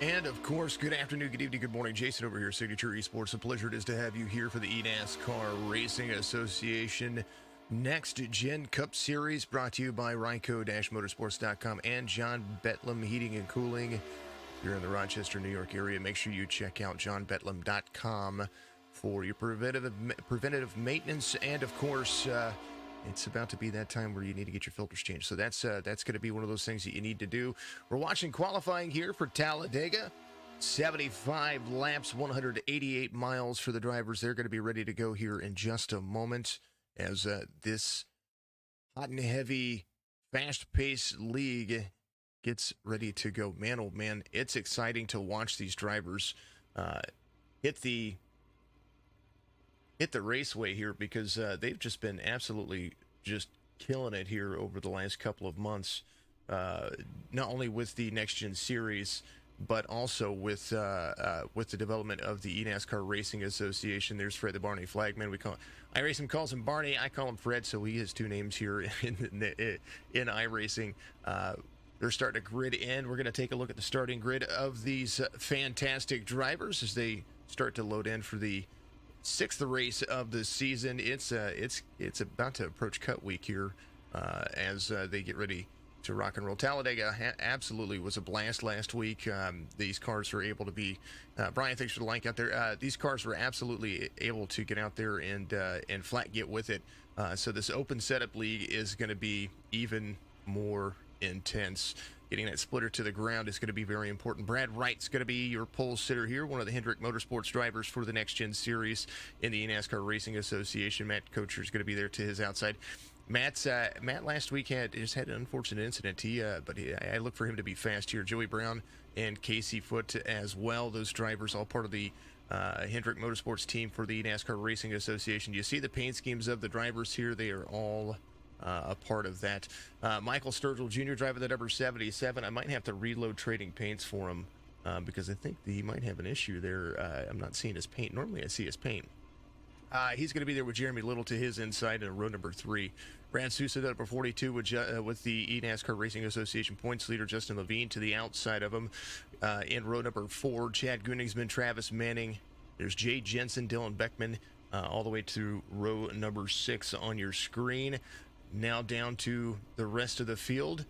And of course, good afternoon, good evening, good morning. Jason over here, Signature Esports. A pleasure it is to have you here for the eNASCAR Racing Association Next Gen Cup Series, brought to you by Ryco-Motorsports.com and John Betlem Heating and Cooling. If you're in the Rochester, New York area, make sure you check out johnbetlem.com for your preventative maintenance. And of course, it's about to be that time where you need to get your filters changed. So that's going to be one of those things that you need to do. We're watching qualifying here for Talladega. 75 laps, 188 miles for the drivers. They're going to be ready to go here in just a moment as this hot and heavy, fast-paced league gets ready to go. Man, oh man, it's exciting to watch these drivers hit the raceway here, because they've just been absolutely just killing it here over the last couple of months, not only with the Next Gen Series, but also with the development of the eNASCAR Racing Association. There's Fred the Barney Flagman. iRacing calls him Barney. I call him Fred, so he has two names here in iRacing. They're starting to grid in. We're going to take a look at the starting grid of these fantastic drivers as they start to load in for the sixth race of the season. It's about to approach cut week here as they get ready to rock and roll. Talladega absolutely was a blast last week. These cars were able to be Brian, thanks for the link out there. These cars were absolutely able to get out there and flat get with it. So this open setup league is going to be even more intense. Getting that splitter to the ground is going to be very important. Brad Wright's going to be your pole sitter here, one of the Hendrick Motorsports drivers for the Next Gen Series in the eNASCAR Racing Association. Matt Kocher is going to be there to his outside. Matt last week just had an unfortunate incident. I look for him to be fast here. Joey Brown and Casey Foote as well. Those drivers all part of the Hendrick Motorsports team for the eNASCAR Racing Association. You see the paint schemes of the drivers here. They are all a part of that. Michael Sturgill Jr., driver the number 77. I might have to reload trading paints for him because I think he might have an issue there. I'm not seeing his paint. Normally I see his paint. He's going to be there with Jeremy Little to his inside in row number 3. Brad Sousa, number 42, with the eNASCAR Racing Association points leader Justin Levine to the outside of him. In row number 4, Chad Gunningsman, Travis Manning. There's Jay Jensen, Dylan Beckman, all the way to row number 6 on your screen. Now down to the rest of the field.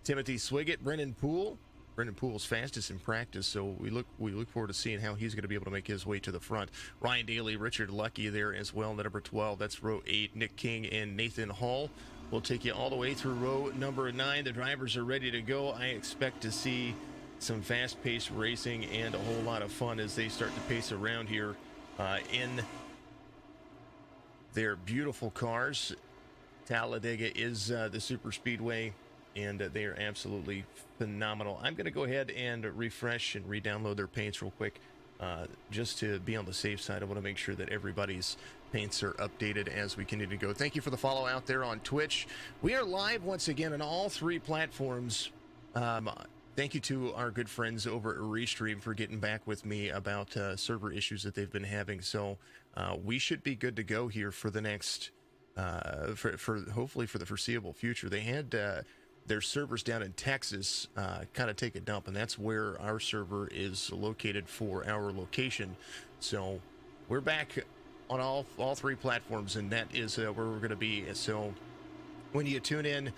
Timothy Swiggett, Brendan Poole. Brendan Poole's fastest in practice, so we look forward to seeing how he's going to be able to make his way to the front. Ryan Daly, Richard Lucky there as well, number 12. That's row 8. Nick King and Nathan Hall will take you all the way through row number 9. The drivers are ready to go. I expect to see some fast-paced racing and a whole lot of fun as they start to pace around here in their beautiful cars. Talladega is the super speedway, and they are absolutely phenomenal. I'm going to go ahead and refresh and re-download their paints real quick just to be on the safe side. I want to make sure that everybody's paints are updated as we continue to go. Thank you for the follow out there on Twitch. We are live once again on all 3 platforms. Thank you to our good friends over at Restream for getting back with me about server issues that they've been having. So we should be good to go here for the next for hopefully for the foreseeable future. They had their servers down in Texas kind of take a dump, and that's where our server is located for our location. So we're back on all 3 platforms, and that is where we're going to be. So when you tune in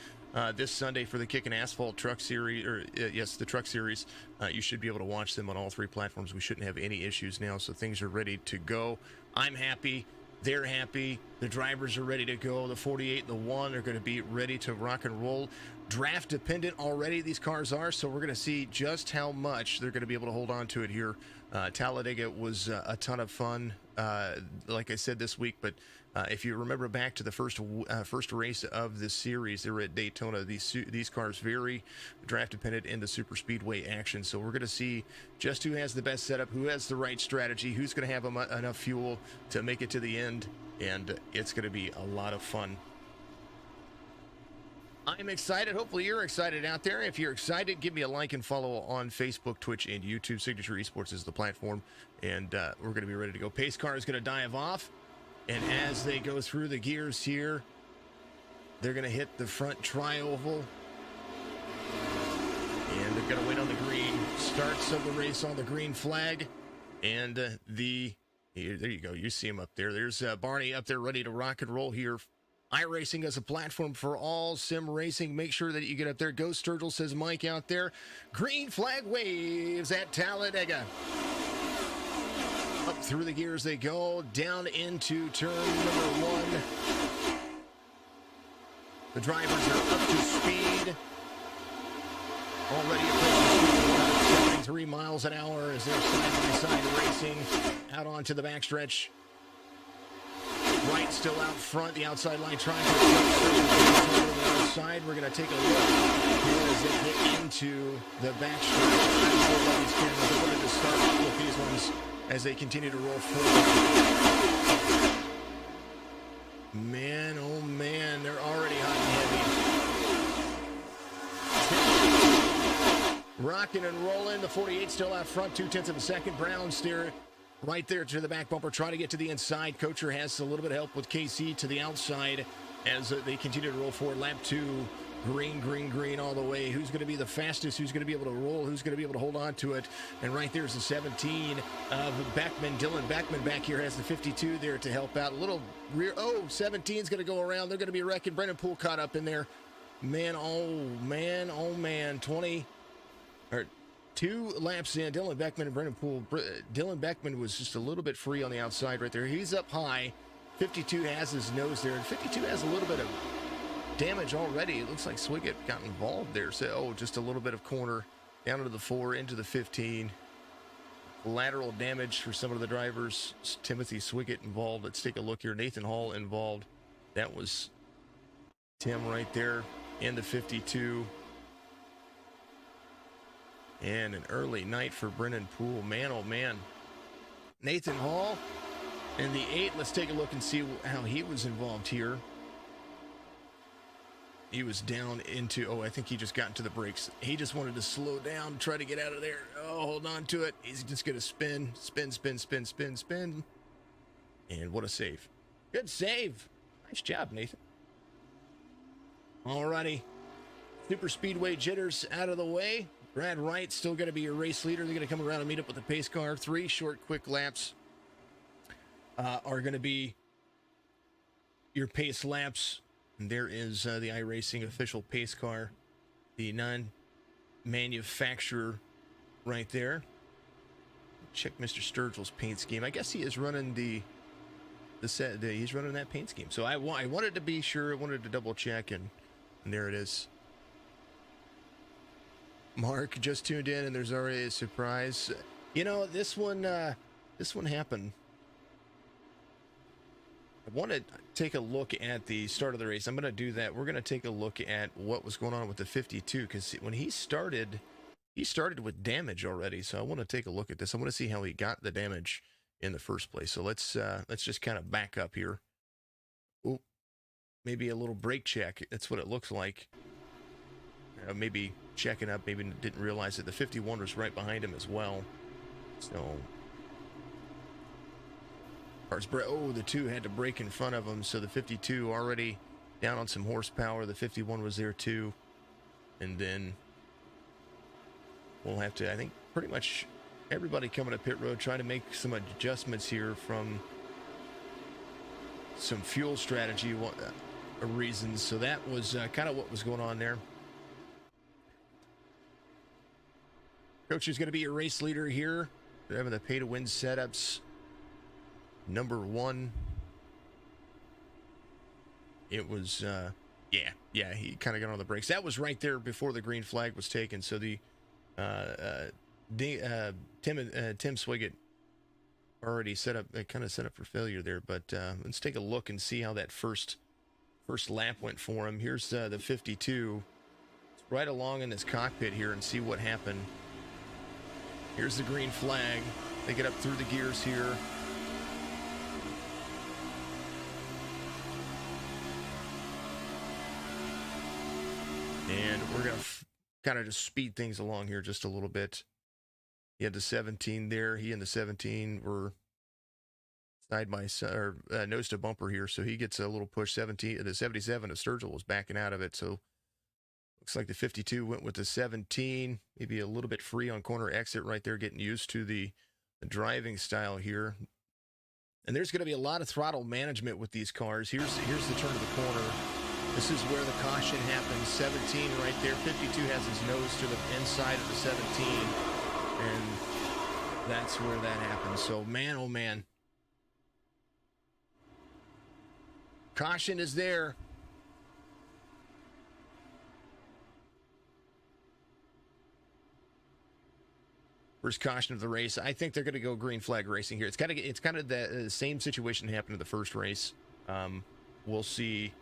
this Sunday for the Kickin' Asphalt Truck Series, the Truck Series, you should be able to watch them on all 3 platforms. We shouldn't have any issues now, so things are ready to go. I'm happy. They're happy. The drivers are ready to go. The 48 and the 1 are going to be ready to rock and roll. Draft dependent already, these cars are, so we're going to see just how much they're going to be able to hold on to it here. Talladega was a ton of fun, like I said, this week, but if you remember back to the first race of this series, they were at Daytona. These cars very draft dependent in the super speedway action, so we're going to see just who has the best setup, who has the right strategy, who's going to have enough fuel to make it to the end, and it's going to be a lot of fun. I'm excited. Hopefully you're excited out there. If you're excited, give me a like and follow on Facebook, Twitch, and YouTube. Signature Esports is the platform, and we're going to be ready to go. Pace car is going to dive off, and as they go through the gears here, they're going to hit the front tri-oval, and they're going to wait on the green. starts of the race on the green flag. And there you go. You see him up there. There's Barney up there ready to rock and roll here. iRacing as a platform for all sim racing. Make sure that you get up there. Go Sturgill, says Mike out there. Green flag waves at Talladega. Up through the gears they go. Down into turn number 1. The drivers are up to speed. Already approaching 73 miles an hour as they're side-by-side racing out onto the backstretch. Right still out front, the outside line trying to the outside. We're going to take a look here as they get into the backstretch. I wanted to start with these ones as they continue to roll forward. Man, oh man, they're already hot and heavy. Rocking and rolling. The 48 still out front, 0.2 of a second. Brown steer right there to the back bumper, trying to get to the inside. Kocher has a little bit of help with KC to the outside as they continue to roll forward. Lap 2, green all the way. Who's going to be the fastest? Who's going to be able to roll? Who's going to be able to hold on to it? And right there's the 17 of Beckman. Dylan Beckman back here has the 52 there to help out. A little rear. Oh, 17's going to go around. They're going to be wrecking. Brendan Poole caught up in there. Man, oh man. 2 laps in. Dylan Beckman and Brendan Poole. Dylan Beckman was just a little bit free on the outside right there. He's up high. 52 has his nose there. And 52 has a little bit of damage already. It looks like Swiggett got involved there. So, just a little bit of corner down to the 4, into the 15. Lateral damage for some of the drivers. Timothy Swiggett involved. Let's take a look here. Nathan Hall involved. That was Tim right there in the 52. And an early night for Brendan Poole. Man, oh man. Nathan Hall in the 8. Let's take a look and see how he was involved here. He was down into, I think he just got into the brakes. He just wanted to slow down, try to get out of there. Oh, hold on to it. He's just going to spin. And what a save. Good save. Nice job, Nathan. Alrighty. Super Speedway jitters out of the way. Brad Wright still going to be your race leader. They're going to come around and meet up with the pace car. 3 short, quick laps are going to be your pace laps. And there is the iRacing official pace car, the non-manufacturer right there. Check Mr. Sturgill's paint scheme. I guess he is running he's running that paint scheme. So I wanted to be sure. I wanted to double check, and there it is. Mark just tuned in, and there's already a surprise. You know, this one happened. I want to take a look at the start of the race. I'm going to do that. We're going to take a look at what was going on with the 52, because when he started with damage already. So I want to take a look at this. I want to see how he got the damage in the first place. So let's just kind of back up here. Oh, maybe a little brake check. That's what it looks like. Maybe checking up. Maybe didn't realize that the 51 was right behind him as well. So. The 2 had to brake in front of him, so the 52 already down on some horsepower. The 51 was there too. And then we'll have to, I think, pretty much everybody coming to pit road trying to make some adjustments here from some fuel strategy reasons. So that was kind of what was going on there. Coach is going to be your race leader here. They're having the pay-to-win setups. Number 1, it was, he kind of got on the brakes. That was right there before the green flag was taken. So the Tim Swiggett already set up for failure there. But let's take a look and see how that first lap went for him. Here's the 52. It's right along in this cockpit here and see what happened. Here's the green flag. They get up through the gears here. And we're going to kind of just speed things along here just a little bit. He had the 17 there. He and the 17 were side by side, or nose to bumper here. So he gets a little push. The 77 of Sturgill was backing out of it. So Looks like the 52 went with the 17, maybe a little bit free on corner exit right there, getting used to the driving style here. And there's going to be a lot of throttle management with these cars. Here's the turn of the corner. This is where the caution happens. 17 right there. 52 has his nose to the inside of the 17. And that's where that happens. So, man, oh, man. Caution is there. First caution of the race. I think they're going to go green flag racing here. It's kind of the same situation happened in the first race. We'll see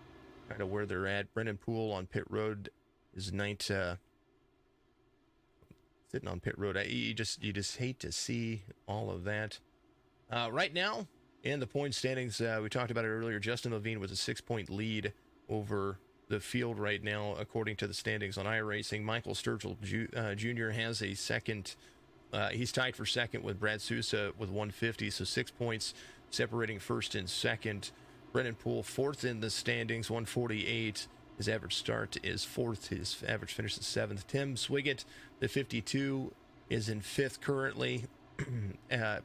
kind of where they're at. Brendan Poole on pit road is ninth, sitting on pit road. You just hate to see all of that. Right now in the point standings, we talked about it earlier. Justin Levine with a 6-point lead over the field right now, according to the standings on iRacing. Michael Sturgill Jr. has a second. He's tied for second with Brad Sousa with 150, so 6 points separating first and second. Brendan Poole fourth in the standings, 148. His average start is fourth. His average finish is seventh. Tim Swiggett, the 52, is in fifth currently.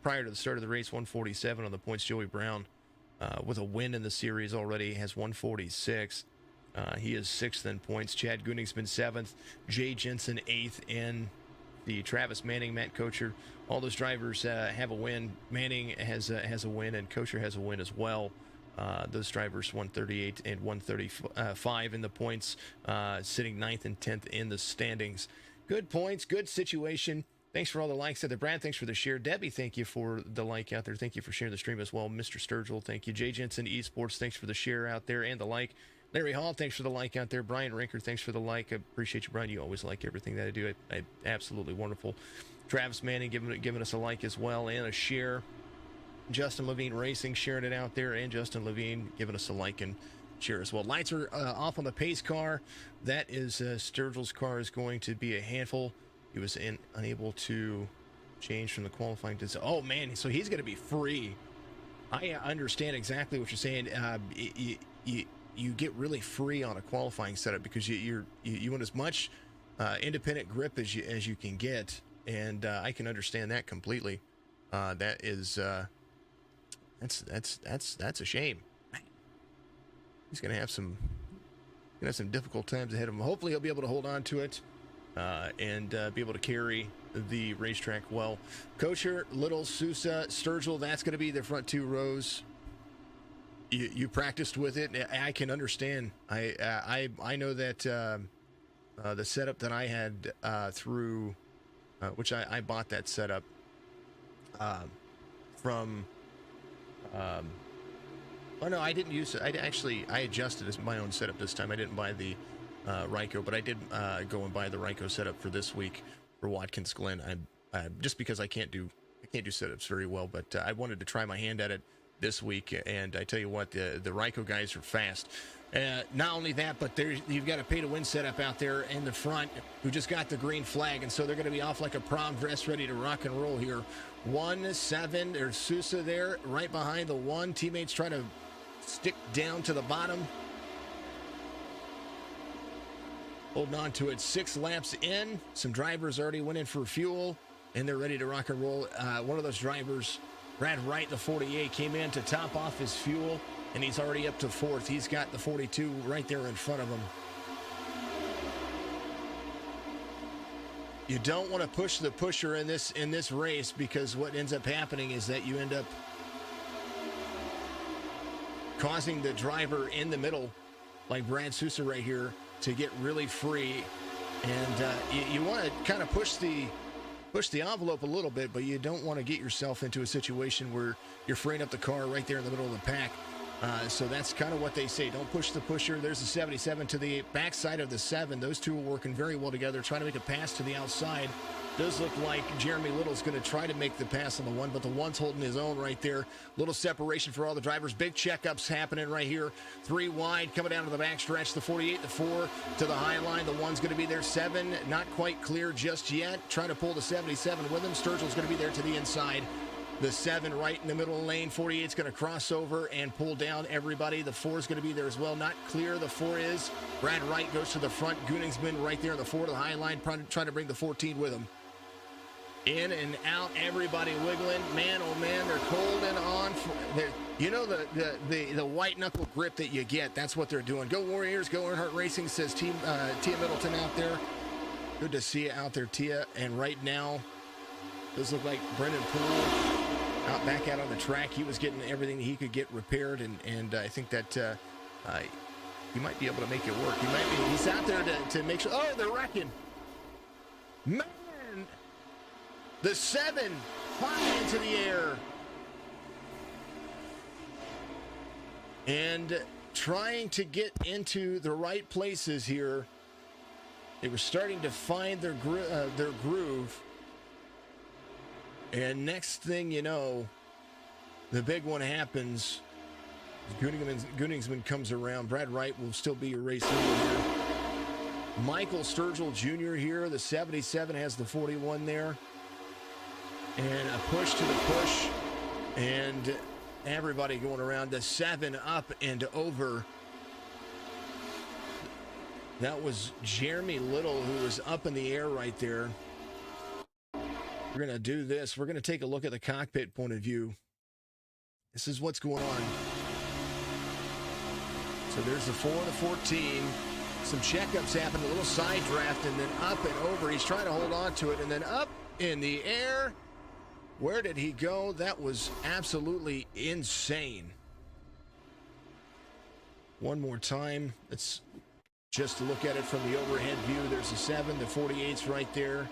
Prior to the start of the race, 147 on the points. Joey Brown, with a win in the series already, has 146. He is sixth in points. Chad Gooning's been seventh. Jay Jensen eighth in the Travis Manning, Matt Kocher. All those drivers have a win. Manning has a win, and Kocher has a win as well. Those drivers 138 and 135 in the points, sitting 9th and 10th in the standings. Good points, good situation. Thanks for all the likes out there. Brad, thanks for the share. Debbie, thank you for the like out there. Thank you for sharing the stream as well. Mr. Sturgill, thank you. Jay Jensen Esports, thanks for the share out there and the like. Larry Hall, thanks for the like out there. Brian Rinker, thanks for the like. I appreciate you, Brian. You always like everything that I do. Absolutely wonderful. Travis Manning giving us a like as well and a share. Justin Levine Racing sharing it out there, and Justin Levine giving us a like and share as well. Lights are off on the pace car. That is Sturgill's car is going to be a handful. He was unable to change from the qualifying to. Oh man, so he's going to be free. I understand exactly what you're saying. You get really free on a qualifying setup because you want as much independent grip as you can get, and I can understand that completely. That is that's a shame. He's gonna have some difficult times ahead of him. Hopefully he'll be able to hold on to it and be able to carry the racetrack well. Kocher, Little, Sousa, Sturgill, that's going to be the front two rows. You practiced with it. I can understand. I know that the setup that I had through, which I bought that setup from. Oh no, I didn't use it. I adjusted my own setup this time. I didn't buy the Ryko, but I did go and buy the Ryko setup for this week for Watkins Glen. I just because I can't do setups very well, but I wanted to try my hand at it this week, and I tell you what, the Ryko guys are fast. Not only that, but you've got a pay-to-win setup out there in the front who just got the green flag, and so they're going to be off like a prom dress ready to rock and roll here. 1-7, there's Sousa there, right behind the 1. Teammates try to stick down to the bottom. Holding on to it. 6 laps in. Some drivers already went in for fuel, and they're ready to rock and roll. One of those drivers, Brad Wright, the 48, came in to top off his fuel, and he's already up to 4th. He's got the 42 right there in front of him. You don't want to push the pusher in this race, because what ends up happening is that you end up causing the driver in the middle, like Brad Sousa right here, to get really free. And you want to kind of push the envelope a little bit, but you don't want to get yourself into a situation where you're freeing up the car right there in the middle of the pack. So that's kind of what they say. Don't push the pusher. There's the 77 to the backside of the 7. Those two are working very well together, trying to make a pass to the outside. Does look like Jeremy Little's going to try to make the pass on the 1, but the 1's holding his own right there. Little separation for all the drivers. Big checkups happening right here. 3 wide, coming down to the back stretch. The 48, the 4 to the high line. The 1's going to be there. 7, not quite clear just yet. Trying to pull the 77 with him. Sturgill's going to be there to the inside. The 7 right in the middle of the lane. 48's going to cross over and pull down everybody. The 4 is going to be there as well. Not clear. The 4 is. Brad Wright goes to the front. Gunningsman right there on the 4 to the high line, trying to bring the 14 with him. In and out, everybody wiggling. Man, oh man, they're holding on. You know the white knuckle grip that you get. That's what they're doing. Go Warriors, go Earnhardt Racing, says Tia Middleton out there. Good to see you out there, Tia. And right now, does look like Brendan Poole back out on the track. He was getting everything he could get repaired, and I think that he might be able to make it work. He's out there to make sure. Oh, they're wrecking. Man, the 7 high into the air. And trying to get into the right places here. They were starting to find their groove. And next thing you know, the big one happens. Gunningsman comes around. Brad Wright will still be your race leader here. Michael Sturgill Jr. here. The 77 has the 41 there. And a push to the push. And everybody going around. The 7 up and over. That was Jeremy Little, who was up in the air right there. We're going to do this. We're going to take a look at the cockpit point of view. This is what's going on. So there's the 4 and the 14. Some checkups happen, a little side draft, and then up and over. He's trying to hold on to it, and then up in the air. Where did he go? That was absolutely insane. One more time. Let's just look at it from the overhead view. There's the 7, the 48's right there.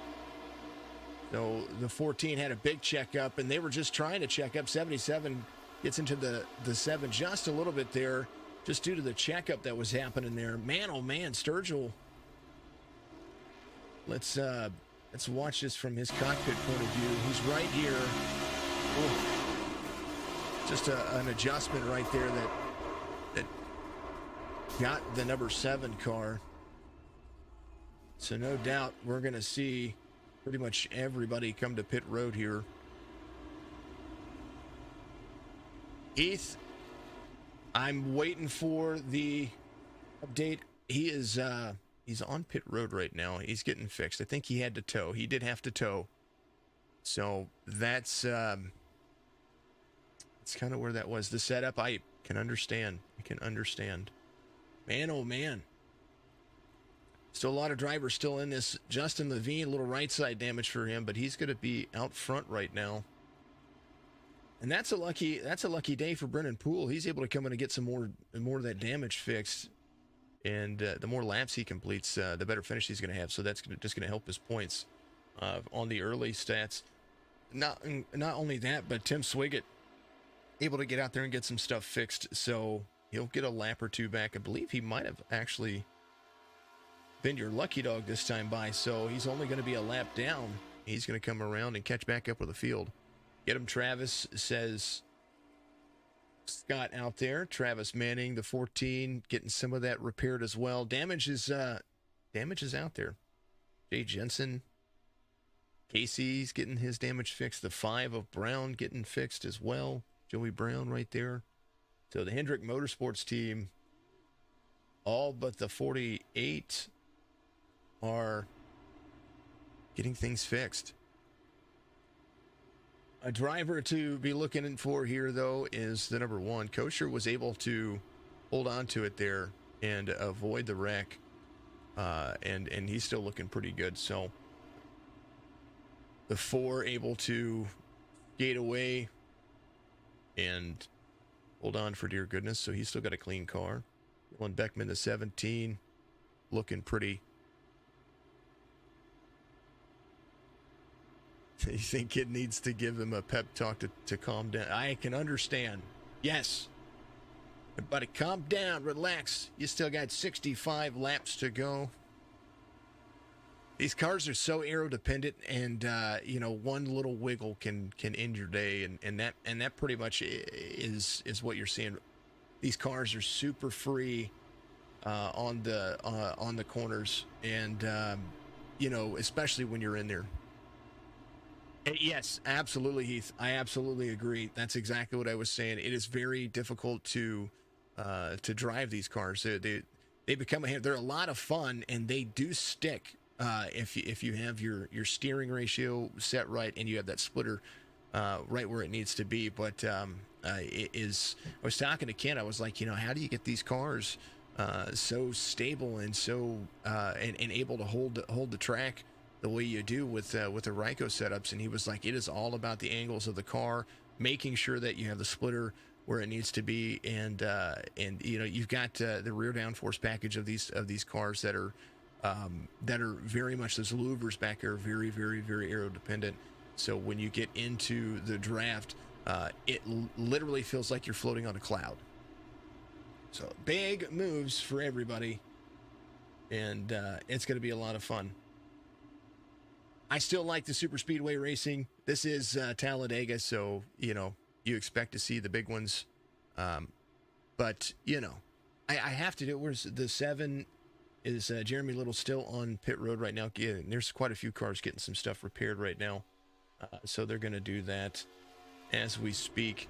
So the 14 had a big checkup, and they were just trying to check up. 77 gets into the 7 just a little bit there, just due to the checkup that was happening there. Man, oh man, Sturgill. Let's watch this from his cockpit point of view. He's right here. Ooh. Just an adjustment right there that got the number 7 car. So no doubt we're going to see pretty much everybody come to pit road here. Heath, I'm waiting for the update. He is he's on pit road right now. He's getting fixed. I think he had to tow. He did have to tow. So that's kind of where that was. The setup, I can understand. I can understand. Man, oh man. Still a lot of drivers still in this. Justin Levine, a little right side damage for him, but he's going to be out front right now. And that's a lucky day for Brendan Poole. He's able to come in and get some more of that damage fixed. And the more laps he completes, the better finish he's going to have. So that's just going to help his points on the early stats. Not only that, but Tim Swiggett able to get out there and get some stuff fixed. So he'll get a lap or two back. I believe he might have actually been your lucky dog this time by, so he's only going to be a lap down. He's going to come around and catch back up with the field. Get him, Travis, says Scott out there. Travis Manning, the 14, getting some of that repaired as well. Damage is out there. Jay Jensen, Casey's getting his damage fixed. The 5 of Brown getting fixed as well. Joey Brown right there. So the Hendrick Motorsports team, all but the 48 are getting things fixed. A driver to be looking for here, though, is the number 1. Kosher was able to hold on to it there and avoid the wreck, and he's still looking pretty good. So the 4 able to skate away and hold on for dear goodness. So he's still got a clean car. Dylan Beckman, the 17, looking pretty. You think it needs to give him a pep talk to calm down? I can understand. Yes. Everybody calm down, relax. You still got 65 laps to go. These cars are so aero dependent, and one little wiggle can end your day, and that pretty much is what you're seeing. These cars are super free on the corners, and especially when you're in there. Yes, absolutely, Heath. I absolutely agree. That's exactly what I was saying. It is very difficult to drive these cars. They become they're a lot of fun, and they do stick if you have your steering ratio set right and you have that splitter right where it needs to be. But it is. I was talking to Ken. I was like, how do you get these cars so stable and so and able to hold the track the way you do with the Ryko setups? And he was like, it is all about the angles of the car, making sure that you have the splitter where it needs to be, and you've got the rear downforce package of these cars that are very much, those louvers back there are very, very, very aero dependent. So when you get into the draft, it literally feels like you're floating on a cloud. So big moves for everybody, and it's going to be a lot of fun. I still like the super speedway racing. This is Talladega, so you expect to see the big ones, but I have to do it. Where's the 7? Is Jeremy Little still on pit road right now? Yeah, there's quite a few cars getting some stuff repaired right now, so they're going to do that as we speak.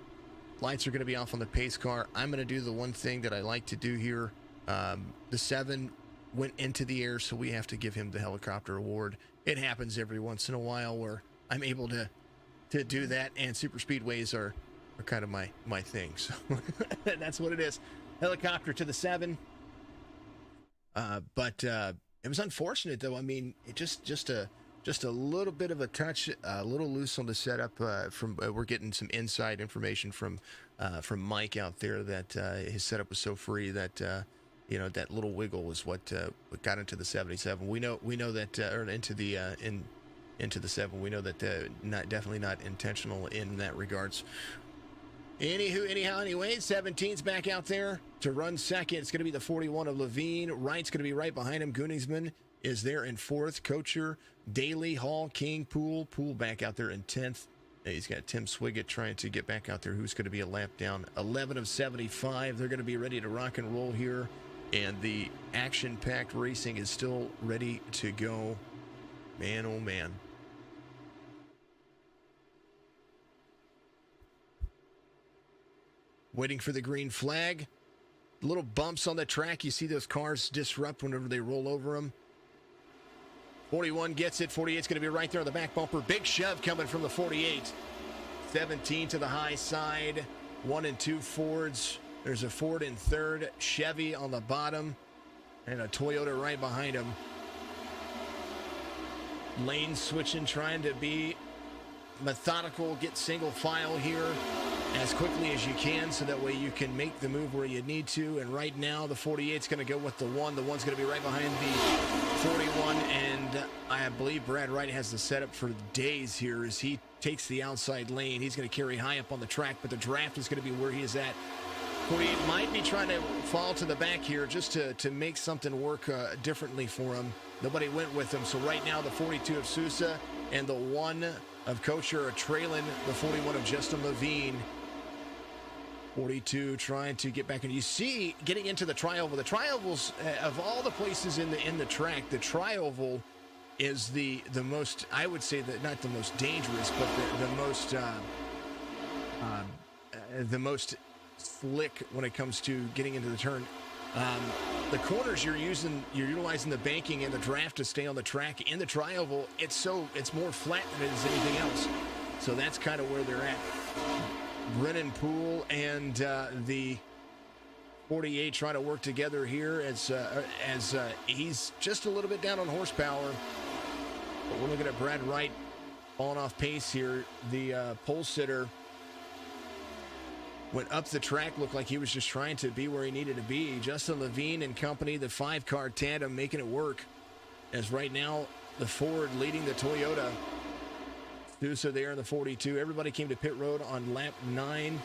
Lights are going to be off on the pace car. I'm going to do the one thing that I like to do here. The 7 went into the air, so we have to give him the helicopter award. It happens every once in a while where I'm able to do that, and super speedways are kind of my thing. So that's what it is. Helicopter to the 7. But it was unfortunate, though. I mean, it just a little bit of a touch, a little loose on the setup. We're getting some inside information from Mike out there that his setup was so free that that little wiggle was what got into the 77. We know that or into the 7. We know that definitely not intentional in that regards. Anyway, 17's back out there to run second. It's going to be the 41 of Levine. Wright's going to be right behind him. Gunningsman is there in 4th. Kocher, Daly, Hall, King, Poole back out there in 10th. He's got Tim Swiggett trying to get back out there, who's going to be a lap down. 11 of 75. They're going to be ready to rock and roll here, and the action-packed racing is still ready to go. Man, oh man. Waiting for the green flag. Little bumps on the track. You see those cars disrupt whenever they roll over them. 41 gets it. 48's going to be right there on the back bumper. Big shove coming from the 48. 17 to the high side. 1 and 2 Fords. There's a Ford in 3rd. Chevy on the bottom. And a Toyota right behind him. Lane switching, trying to be methodical, get single file here as quickly as you can so that way you can make the move where you need to. And right now the 48's going to go with the 1. The 1's going to be right behind the 41, and I believe Brad Wright has the setup for days here as he takes the outside lane. He's going to carry high up on the track, but the draft is going to be where he is at. 48 might be trying to fall to the back here just to make something work differently for him. Nobody went with him, so right now the 42 of Sousa and the 1 of Kocher are trailing the 41 of Justin Levine. 42 trying to get back in. You see, getting into the tri-oval. The tri-ovals, of all the places in the track, the tri-oval is the most, I would say, that not the most dangerous, but the most slick when it comes to getting into the turn. The corners you're utilizing the banking and the draft to stay on the track. In the tri-oval, it's more flat than it is anything else. So that's kind of where they're at. Brennan Poole and the 48 trying to work together here as he's just a little bit down on horsepower. But we're looking at Brad Wright falling off pace here. The pole sitter went up the track, looked like he was just trying to be where he needed to be. Justin Levine and company, the 5-car tandem, making it work. As right now, the Ford leading the Toyota. Sousa there in the 42. Everybody came to pit road on lap 9.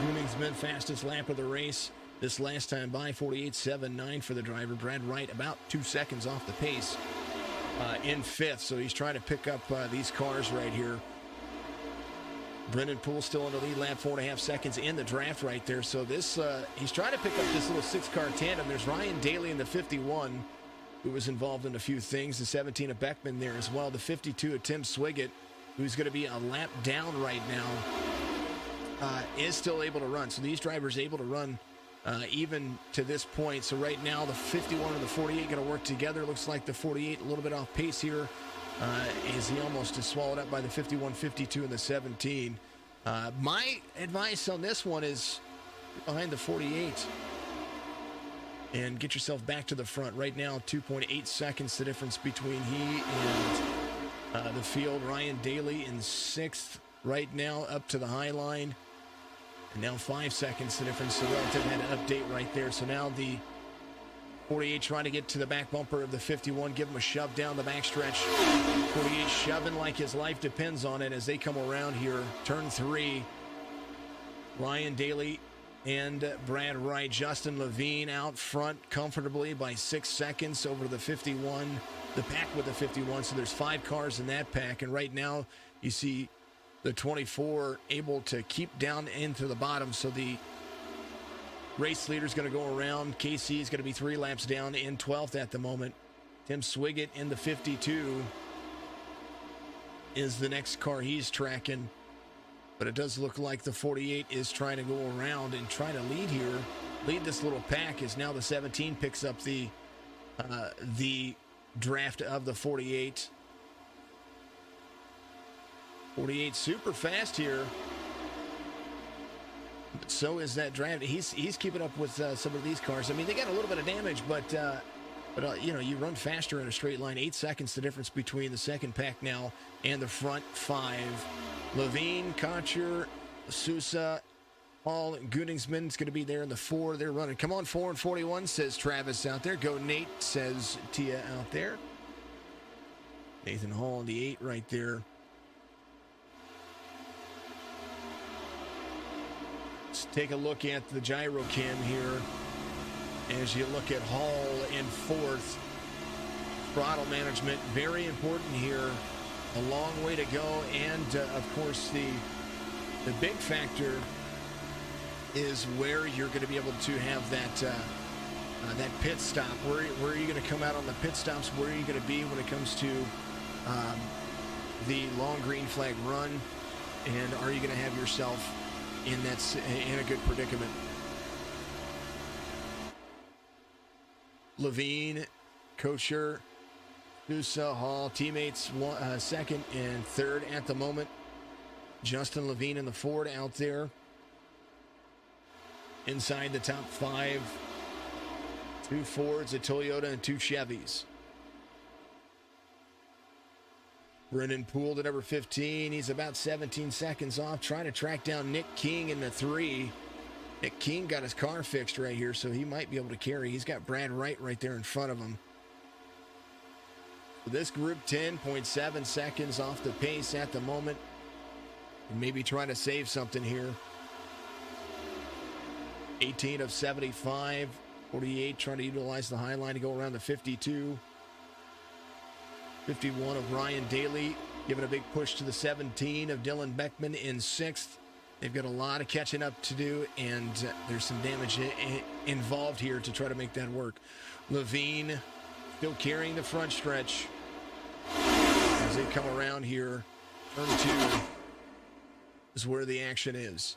Gunningsman, fastest lap of the race. This last time by, 48.79 for the driver. Brad Wright about 2 seconds off the pace in 5th. So he's trying to pick up these cars right here. Brendan Poole still in the lead lap, 4.5 seconds in the draft right there. So this he's trying to pick up this little 6-car tandem. There's Ryan Daly in the 51, who was involved in a few things. The 17 of Beckman there as well. The 52 of Tim Swiggett. who's going to be a lap down right now, is still able to run. So these drivers able to run even to this point. So right now, the 51 and the 48 going to work together. Looks like the 48 a little bit off pace here as he almost is swallowed up by the 51, 52, and the 17. My advice on this one is behind the 48 and get yourself back to the front. Right now, 2.8 seconds the difference between he and the field. Ryan Daly in 6th right now, up to the high line. And now 5 seconds the difference. So relative had an update right there. So now the 48 trying to get to the back bumper of the 51. Give him a shove down the backstretch. 48 shoving like his life depends on it as they come around here. Turn 3. Ryan Daly and Brad Wright. Justin Levine out front comfortably by 6 seconds over the 51. The pack with the 51. So there's 5 cars in that pack. And right now you see the 24 able to keep down into the bottom. So the race leader is going to go around. KC is going to be 3 laps down in 12th at the moment. Tim Swiggett in the 52 is the next car he's tracking. But it does look like the 48 is trying to go around and try to lead here. Lead this little pack as now the 17 picks up the draft of the 48. 48 super fast here. But so is that draft. He's keeping up with some of these cars. I mean, they got a little bit of damage, but you know, you run faster in a straight line. 8 seconds the difference between the second pack now and the front 5. Levine, Kocher, Sousa, Hall, Gunningsman's going to be there in the 4. They're running. Come on, 4 and 41, says Travis out there. Go Nate, says Tia out there. Nathan Hall in the 8 right there. Let's take a look at the gyro cam here as you look at Hall in 4th. Throttle management, very important here. A long way to go, and of course the big factor is where you're going to be able to have that pit stop. Where are you going to come out on the pit stops? Where are you going to be when it comes to the long green flag run? And are you going to have yourself in a good predicament? Levine, Kocher, Sousa, Hall, teammates 2nd and 3rd at the moment. Justin Levine in the Ford out there. Inside the top 5, 2 Fords, a Toyota, and 2 Chevys. Brennan Poole to number 15. He's about 17 seconds off, trying to track down Nick King in the 3. Nick King got his car fixed right here, so he might be able to carry. He's got Brad Wright right there in front of him. This group 10.7 seconds off the pace at the moment. And maybe trying to save something here. 18 of 75. 48 trying to utilize the high line to go around the 52. 51 of Ryan Daly giving a big push to the 17 of Dylan Beckman in 6th. They've got a lot of catching up to do, and there's some damage involved here to try to make that work. Levine still carrying the front stretch as they come around here. Turn 2 is where the action is.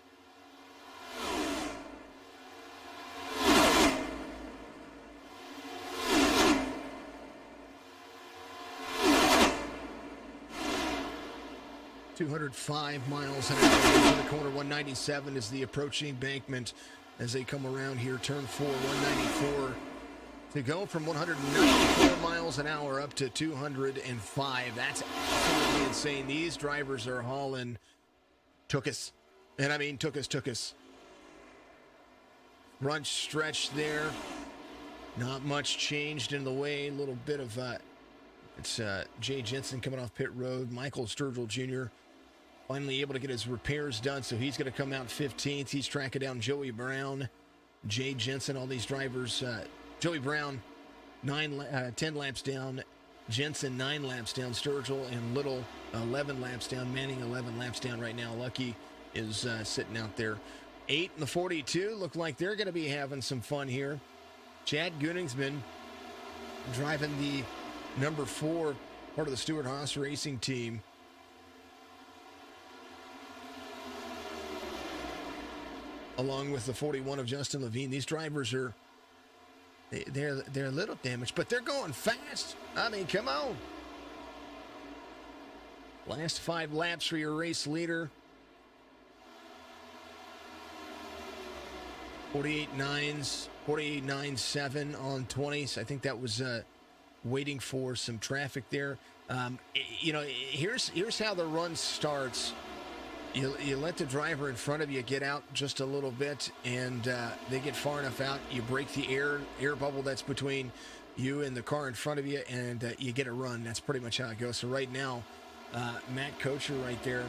.205 miles an hour into the corner. 197 is the approaching embankment as they come around here. Turn 4, 194 to go from 194 miles an hour up to 205. That's absolutely insane. These drivers are hauling took us. And I mean took us. Front stretch there. Not much changed in the way. A little bit of it's Jay Jensen coming off pit road. Michael Sturgill Jr. finally able to get his repairs done, so he's going to come out 15th. He's tracking down Joey Brown, Jay Jensen, all these drivers. Joey Brown, 10 laps down. Jensen, 9 laps down. Sturgill and Little, 11 laps down. Manning, 11 laps down right now. Lucky is sitting out there. 8 in the 42. Look like they're going to be having some fun here. Chad Gunningsman driving the number 4, part of the Stewart-Haas Racing team. along with the 41 of Justin Levine. These drivers are, they're a little damaged, but they're going fast. I mean, come on. Last 5 laps for your race leader. 48.9.7 on 20s. I think that was waiting for some traffic there. Here's how the run starts. You let the driver in front of you get out just a little bit, and they get far enough out. You break the air bubble that's between you and the car in front of you, and you get a run. That's pretty much how it goes. So right now, Matt Kocher right there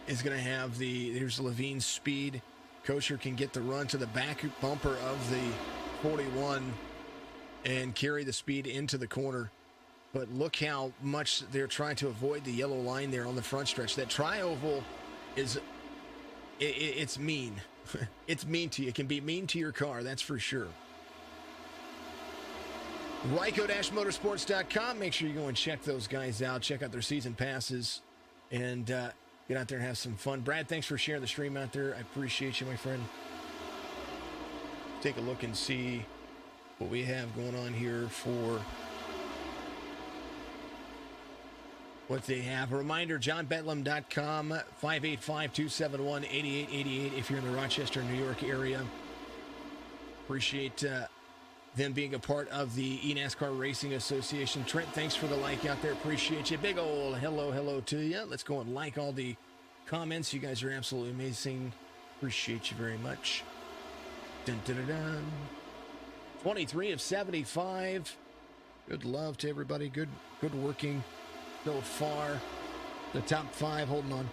is going to have there's Levine's speed. Kocher can get the run to the back bumper of the 41 and carry the speed into the corner. But look how much they're trying to avoid the yellow line there on the front stretch. That tri-oval it's mean. It's mean to you. It can be mean to your car, that's for sure. Ryko-motorsports.com. Make sure you go and check those guys out. Check out their season passes and get out there and have some fun. Brad, thanks for sharing the stream out there. I appreciate you, my friend. Take a look and see what we have going on here for what they have. A reminder, johnbetlem.com, 585-271-8888 if you're in the Rochester, New York area. Appreciate them being a part of the eNASCAR Racing Association. Trent, thanks for the like out there. Appreciate you. Big old hello to you. Let's go and like all the comments. You guys are absolutely amazing. Appreciate you very much. Dun, dun, dun, dun. 23 of 75. Good love to everybody. Good working so far. The top 5 holding on.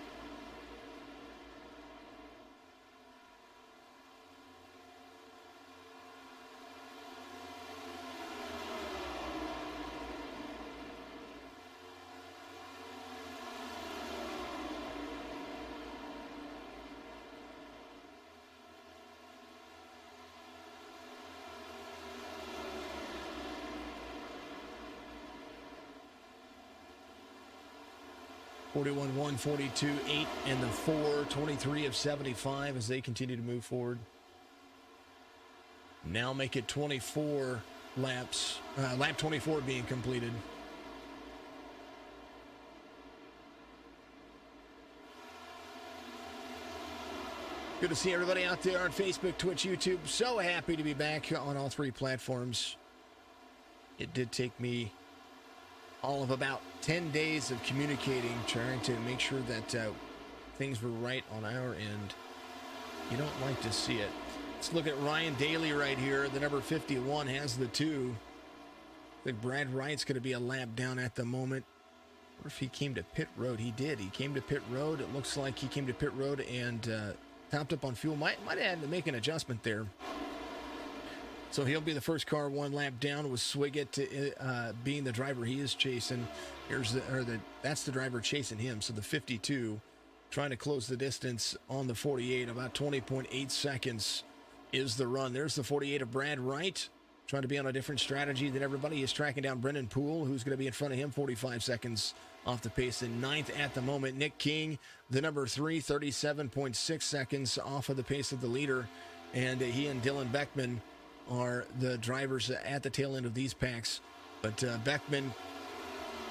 $41, 1, 42, 8, and the 4, 23 of 75 as they continue to move forward. Now make it 24 laps. Lap 24 being completed. Good to see everybody out there on Facebook, Twitch, YouTube. So happy to be back on all 3 platforms. It did take me all of about 10 days of communicating, trying to make sure that things were right on our end. You don't like to see it. Let's look at Ryan Daly right here. The number 51 has the 2. I think Brad Wright's going to be a lap down at the moment. What if he came to pit road? He did. He came to pit road. It looks like he came to pit road and topped up on fuel. Might have had to make an adjustment there. So he'll be the first car 1 lap down with Swiggett being the driver he is chasing. That's the driver chasing him. So the 52 trying to close the distance on the 48. About 20.8 seconds is the run. There's the 48 of Brad Wright trying to be on a different strategy than everybody. He's tracking down Brendan Poole, who's going to be in front of him 45 seconds off the pace. In 9th at the moment, Nick King, the number 3, 37.6 seconds off of the pace of the leader. And he and Dylan Beckman are the drivers at the tail end of these packs. But Beckman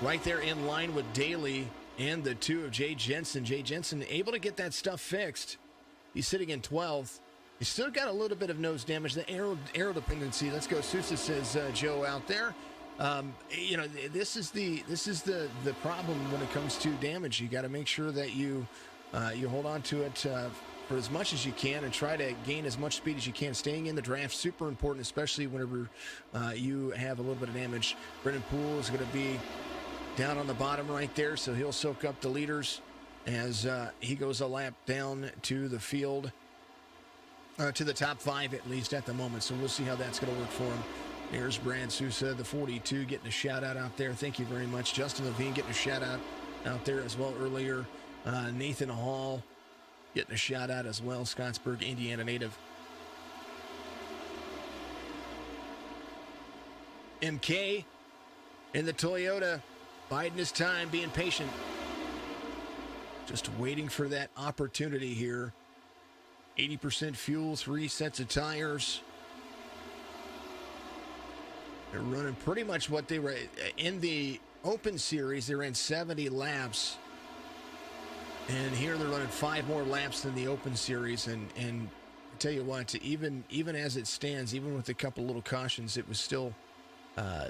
right there in line with Daly and the 2 of Jay Jensen. Jay Jensen able to get that stuff fixed. He's sitting in 12th. He's still got a little bit of nose damage, the aero dependency. Let's go, Sousa, says Joe out there. This is the problem when it comes to damage. You got to make sure that you hold on to it for as much as you can and try to gain as much speed as you can. Staying in the draft, super important, especially whenever you have a little bit of damage. Brendan Poole is going to be down on the bottom right there, so he'll soak up the leaders as he goes a lap down to the field, to the top 5 at least at the moment. So we'll see how that's going to work for him. There's Brad Sousa, the 42, getting a shout-out out there. Thank you very much. Justin Levine getting a shout-out out there as well earlier. Nathan Hall getting a shout-out as well. Scottsburg, Indiana native. MK in the Toyota, biding his time, being patient. Just waiting for that opportunity here 80% fuel, 3 sets of tires. They're running pretty much what they were in the Open Series. They ran 70 laps. And here they're running 5 more laps than the Open Series. And I tell you what, even as it stands, even with a couple little cautions, it was still,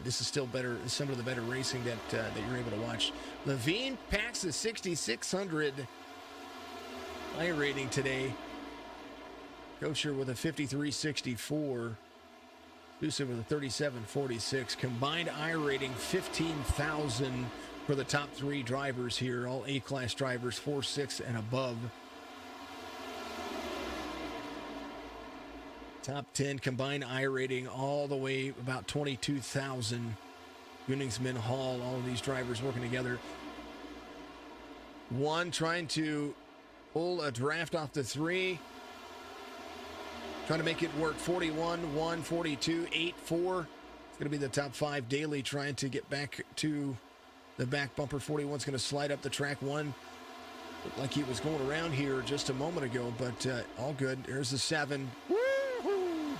this is still better, some of the better racing that you're able to watch. Levine packs the 6,600 iRating today. Kocher with a 53.64. Lucid with a 37.46. Combined iRating 15,000 for the top 3 drivers here. All A-class drivers, 4, 6, and above. Top 10 combined iRating all the way about 22,000. Gunningsman, Hall, all of these drivers working together. One trying to pull a draft off the 3. Trying to make it work. 41, 1, 42, 8, 4. It's going to be the top 5 daily trying to get back to the back bumper. 41's going to slide up the track. 1 looked like he was going around here just a moment ago, but all good. There's the 7. Woo-hoo!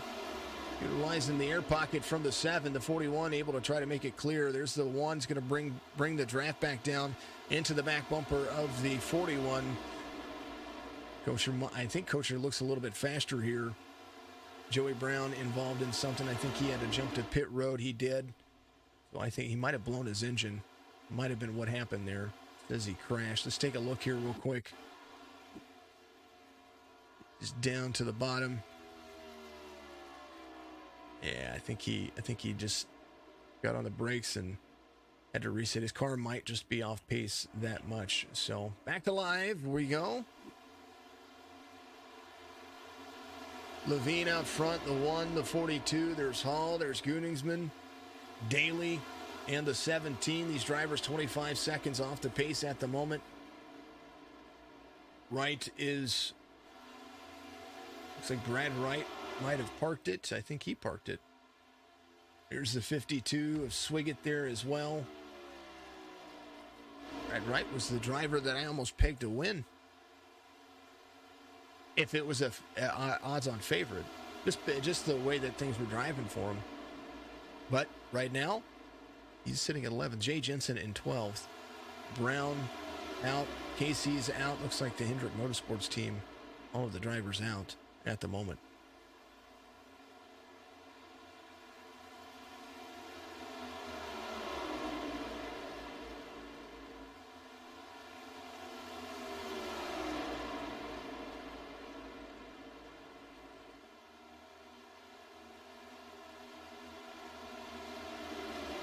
Utilizing the air pocket from the 7. The 41 able to try to make it clear. There's the 1's going to bring the draft back down into the back bumper of the 41. Kocher, I think Kocher looks a little bit faster here. Joey Brown involved in something. I think he had to jump to pit road. He did. So I think he might have blown his engine. Might have been what happened there. Says he crashed. Let's take a look here real quick. Just down to the bottom. Yeah, I think he just got on the brakes and had to reset. His car might just be off pace that much. So back to live we go. Levine out front, the 1, the 42. There's Hall, there's Gunningsman, Daly, and the 17. These drivers 25 seconds off the pace at the moment. Wright is, looks like Brad Wright might have parked it. I think he parked it. Here's the 52 of Swiggett there as well. Brad Wright was the driver that I almost pegged to win. If it was a odds-on favorite, just the way that things were driving for him. But right now, he's sitting at 11th. Jay Jensen in 12th. Brown out. Casey's out. Looks like the Hendrick Motorsports team, all of the drivers out at the moment.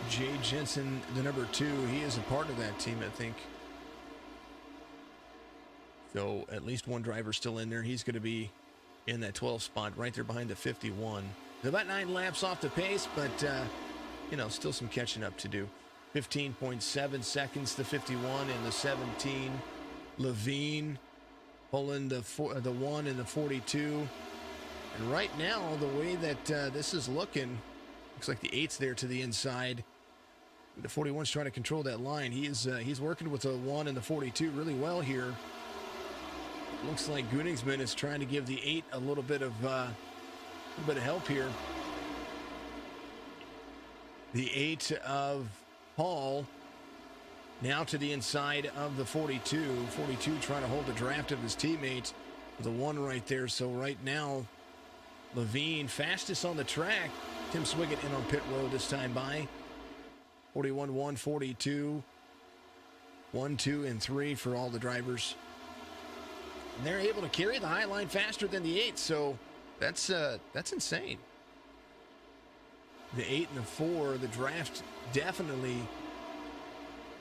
Jay Jensen, the number 2, he is a part of that team, I think. So at least one driver still in there. He's going to be in that 12 spot right there behind the 51. They're about 9 laps off the pace, but, still some catching up to do. 15.7 seconds, the 51 and the 17. Levine pulling the 1 and the 42. And right now, the way that this is looking, looks like the 8's there to the inside. The 41's trying to control that line. He's working with the 1 and the 42 really well here. Looks like Gunningsman is trying to give the 8 a little bit of help here. The 8 of Hall now to the inside of the 42. 42 trying to hold the draft of his teammate. The 1 right there. So right now, Levine fastest on the track. Tim Swiggett in on pit road this time by. 41, 1, 42. 1, 2, and 3 for all the drivers. And they're able to carry the high line faster than the 8, so that's insane. The 8 and the 4, the draft definitely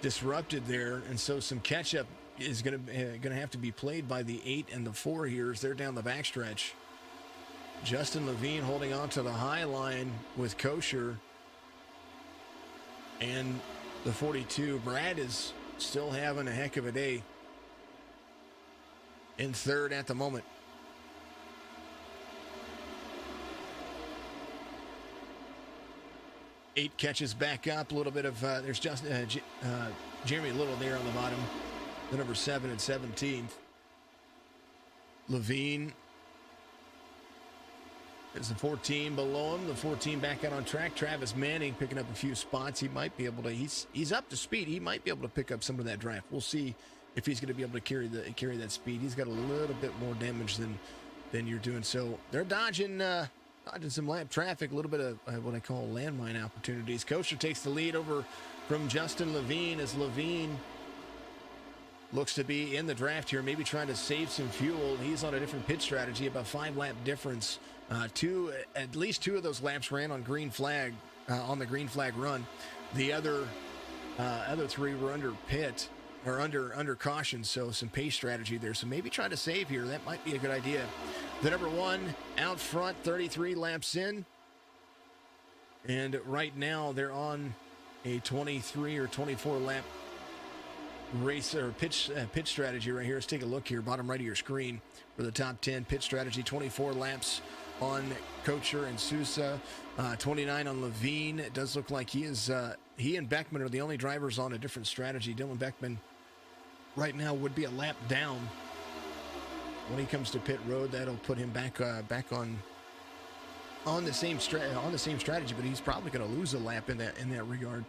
disrupted there, and so some catch-up is going to have to be played by the 8 and the 4 here as they're down the backstretch. Justin Levine holding on to the high line with Kocher. And the 42, Brad is still having a heck of a day. In 3rd at the moment. Eight catches back up. A little bit of, there's just Jeremy Little there on the bottom. The number 7 and 17th. Levine There's the 14 below him. The 14 back out on track. Travis Manning picking up a few spots. He might be able to. He's up to speed. He might be able to pick up some of that draft. We'll see if he's going to be able to carry that speed. He's got a little bit more damage than you're doing. So they're dodging some lap traffic. A little bit of what I call landmine opportunities. Kosher takes the lead over from Justin Levine as Levine looks to be in the draft here, maybe trying to save some fuel. He's on a different pit strategy, about 5-lap difference. At least two of those laps ran on green flag, on the green flag run. The other three were under pit or under caution, so some pace strategy there. So maybe trying to save here. That might be a good idea. The number one out front, 33 laps in, and right now they're on a 23 or 24 lap race or pitch strategy right here. Let's take a look here, bottom right of your screen for the top 10 pit strategy. 24 laps on Kocher and Sousa, 29 on Levine. It does look like he and Beckman are the only drivers on a different strategy. Dylan Beckman right now would be a lap down. When he comes to pit road, that'll put him back on the same strategy, but he's probably going to lose a lap in that regard.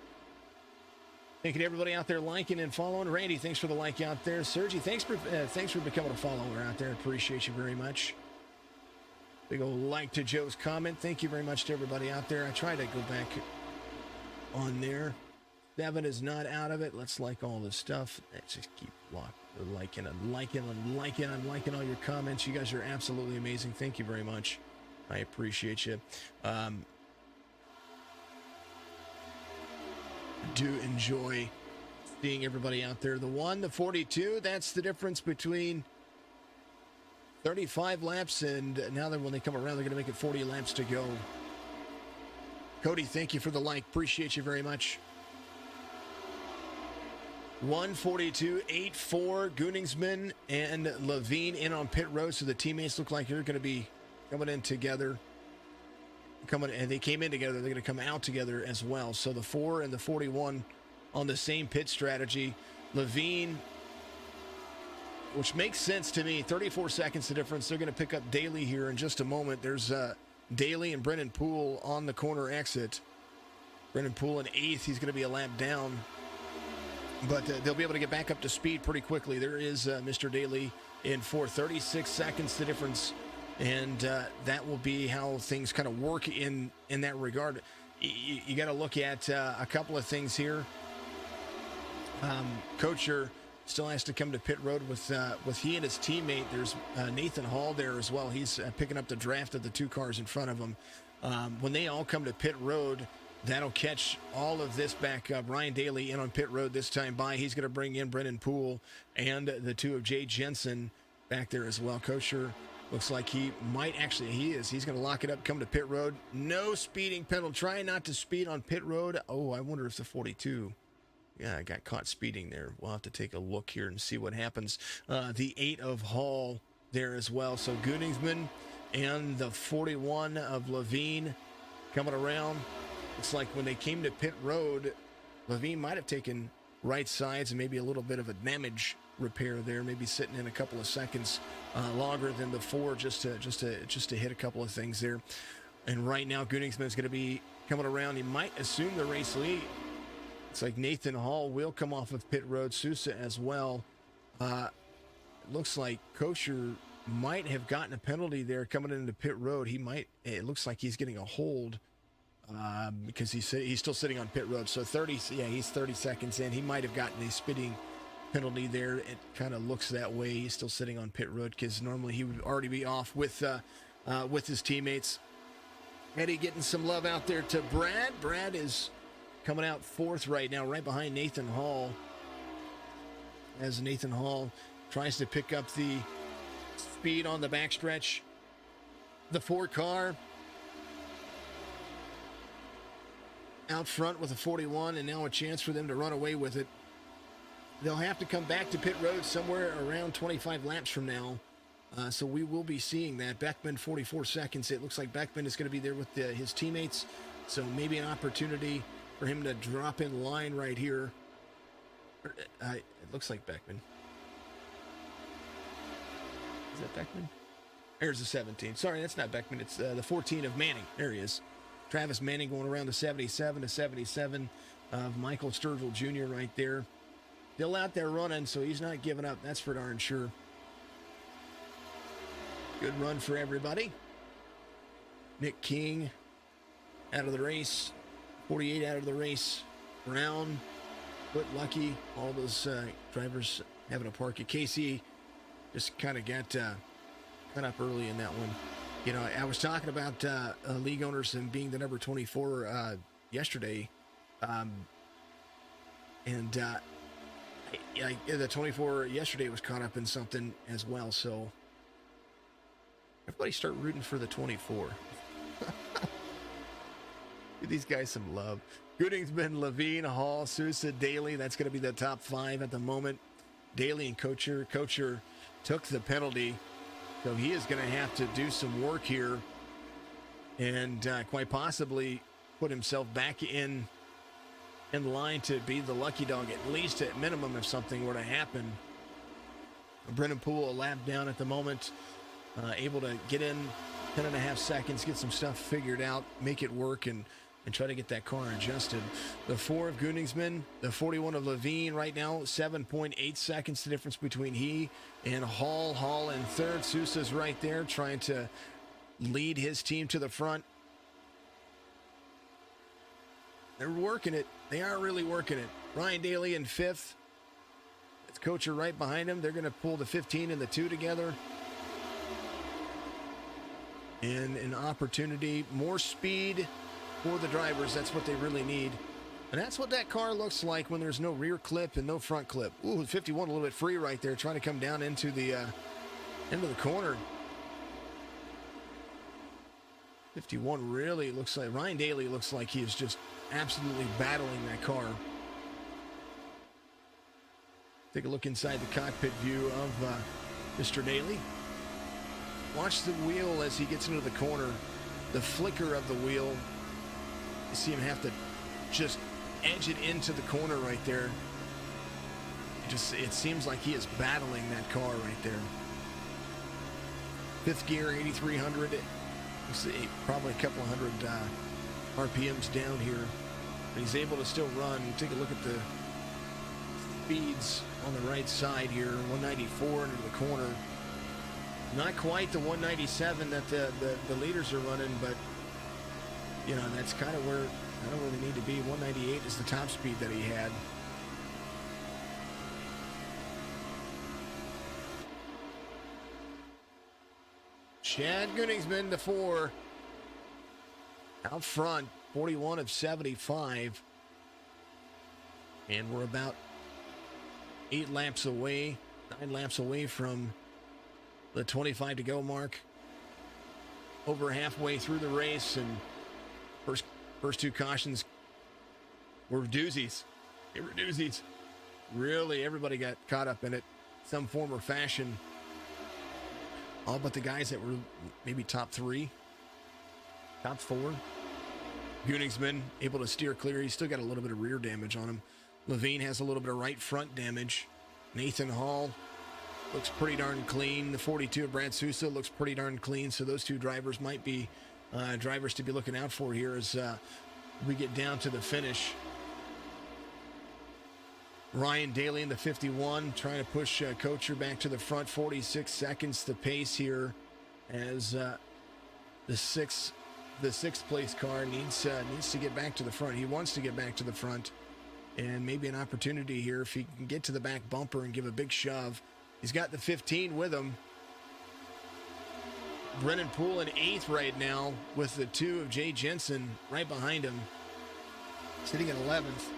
Thank you to everybody out there liking and following. Randy, thanks for the like out there. Sergi, thanks for becoming a follower out there. Appreciate you very much. Big old like to Joe's comment. Thank you very much to everybody out there. I tried to go back on there. Devin is not out of it. Let's like all this stuff. Let's just keep liking and liking. I'm liking all your comments. You guys are absolutely amazing. Thank you very much. I appreciate you. Do enjoy seeing everybody out there. The 1, the 42, that's the difference between 35 laps, and now that when they come around, they're going to make it 40 laps to go. Cody, thank you for the like. Appreciate you very much. 142.84, Gunningsman and Levine in on pit road, so the teammates look like they're going to be coming in together. And they came in together. They're going to come out together as well. So the 4 and the 41 on the same pit strategy. Levine, which makes sense to me, 34 seconds the difference. They're going to pick up Daly here in just a moment. There's Daly and Brennan Poole on the corner exit. Brennan Poole in 8th. He's going to be a lap down. But they'll be able to get back up to speed pretty quickly. There is Mr. Daly in 4th. 36 seconds the difference. And that will be how things kind of work in that regard. You got to look at a couple of things here. Kocher still has to come to pit road with he and his teammate. There's Nathan Hall there as well. He's picking up the draft of the 2 cars in front of him. When they all come to pit road, that'll catch all of this back up. Ryan Daly in on pit road this time by. He's going to bring in Brennan Poole and the 2 of Jay Jensen back there as well. Kocher looks like he is. He's going to lock it up, come to pit road. No speeding penalty. Try not to speed on pit road. Oh, I wonder if the 42. Yeah, I got caught speeding there. We'll have to take a look here and see what happens. The 8 of Hall there as well. So Gunningsman and the 41 of Levine coming around. Looks like when they came to pit road, Levine might have taken right sides and maybe a little bit of a damage repair there, maybe sitting in a couple of seconds longer than the 4 just to hit a couple of things there. And right now Gunningsman is going to be coming around. He might assume the race lead. It's like Nathan Hall will come off of pit road, Sousa as well. It looks like Kocher might have gotten a penalty there coming into pit road. It looks like he's getting a hold because he's still sitting on pit road. So he's 30 seconds in. He might have gotten a speeding penalty there. It kind of looks that way. He's still sitting on pit road because normally he would already be off with his teammates. Eddie getting some love out there to Brad. Brad is coming out 4th right now, right behind Nathan Hall, as Nathan Hall tries to pick up the speed on the backstretch. The 4 car out front with a 41, and now a chance for them to run away with it. They'll have to come back to pit road somewhere around 25 laps from now. So we will be seeing that. Beckman, 44 seconds. It looks like Beckman is going to be there with his teammates. So maybe an opportunity for him to drop in line right here. It looks like Beckman. Is that Beckman? There's the 17. Sorry, that's not Beckman. It's the 14 of Manning. There he is. Travis Manning going around the 77 to 77 of Michael Sturgill Jr. right there. Still out there running, so he's not giving up. That's for darn sure. Good run for everybody. Nick King out of the race. 48 out of the race. Brown, Foot Lucky, all those drivers having a park at Casey. Just kind of got up early in that one. You know, I was talking about league owners and being the number 24 yesterday. The 24 yesterday was caught up in something as well. So everybody start rooting for the 24. Give these guys some love. Goodingsman, Levine, Hall, Sousa, Daly. That's going to be the top 5 at the moment. Daly and Kocher. Kocher took the penalty, so he is going to have to do some work here and quite possibly put himself back in line to be the lucky dog, at least at minimum, if something were to happen. Brennan Poole, a lap down at the moment, able to get in 10.5 seconds, get some stuff figured out, make it work, and try to get that car adjusted. The 4 of Gooningsman, the 41 of Levine right now, 7.8 seconds the difference between he and Hall. Hall in third. Sousa's right there trying to lead his team to the front. They're working it. They are really working it. Ryan Daly in 5th. It's Kocher right behind him. They're going to pull the 15 and the 2 together. And an opportunity, more speed for the drivers. That's what they really need. And that's what that car looks like when there's no rear clip and no front clip. Ooh, 51 a little bit free right there, trying to come down into the corner. 51 really looks like, Ryan Daly looks like he is just absolutely battling that car. Take a look inside the cockpit view of Mr. Daly. Watch the wheel as he gets into the corner. The flicker of the wheel. You see him have to just edge it into the corner right there. It seems like he is battling that car right there. 5th gear, 8,300. Probably a couple hundred RPMs down here. But he's able to still run. Take a look at the speeds on the right side here. 194 into the corner. Not quite the 197 that the leaders are running, but you know, that's kind of where they need to be. 198 is the top speed that he had. Chad Gooningsman, the 4. Out front, 41 of 75. And we're about 8 laps away, 9 laps away from the 25 to go mark. Over halfway through the race, and first 2 cautions were doozies. They were doozies. Really, everybody got caught up in it, some form or fashion. All but the guys that were maybe top 3, top 4. Gooningsman able to steer clear. He's still got a little bit of rear damage on him. Levine has a little bit of right front damage. Nathan Hall looks pretty darn clean. The 42 of Brad Sousa looks pretty darn clean. So those 2 drivers might be drivers to be looking out for here as we get down to the finish. Ryan Daly in the 51 trying to push Kocher back to the front. 46 seconds the pace here as the sixth place car needs to get back to the front. He wants to get back to the front, and maybe an opportunity here if he can get to the back bumper and give a big shove. He's got the 15 with him. Brennan Poole in 8th right now with the 2 of Jay Jensen right behind him, sitting at 11th.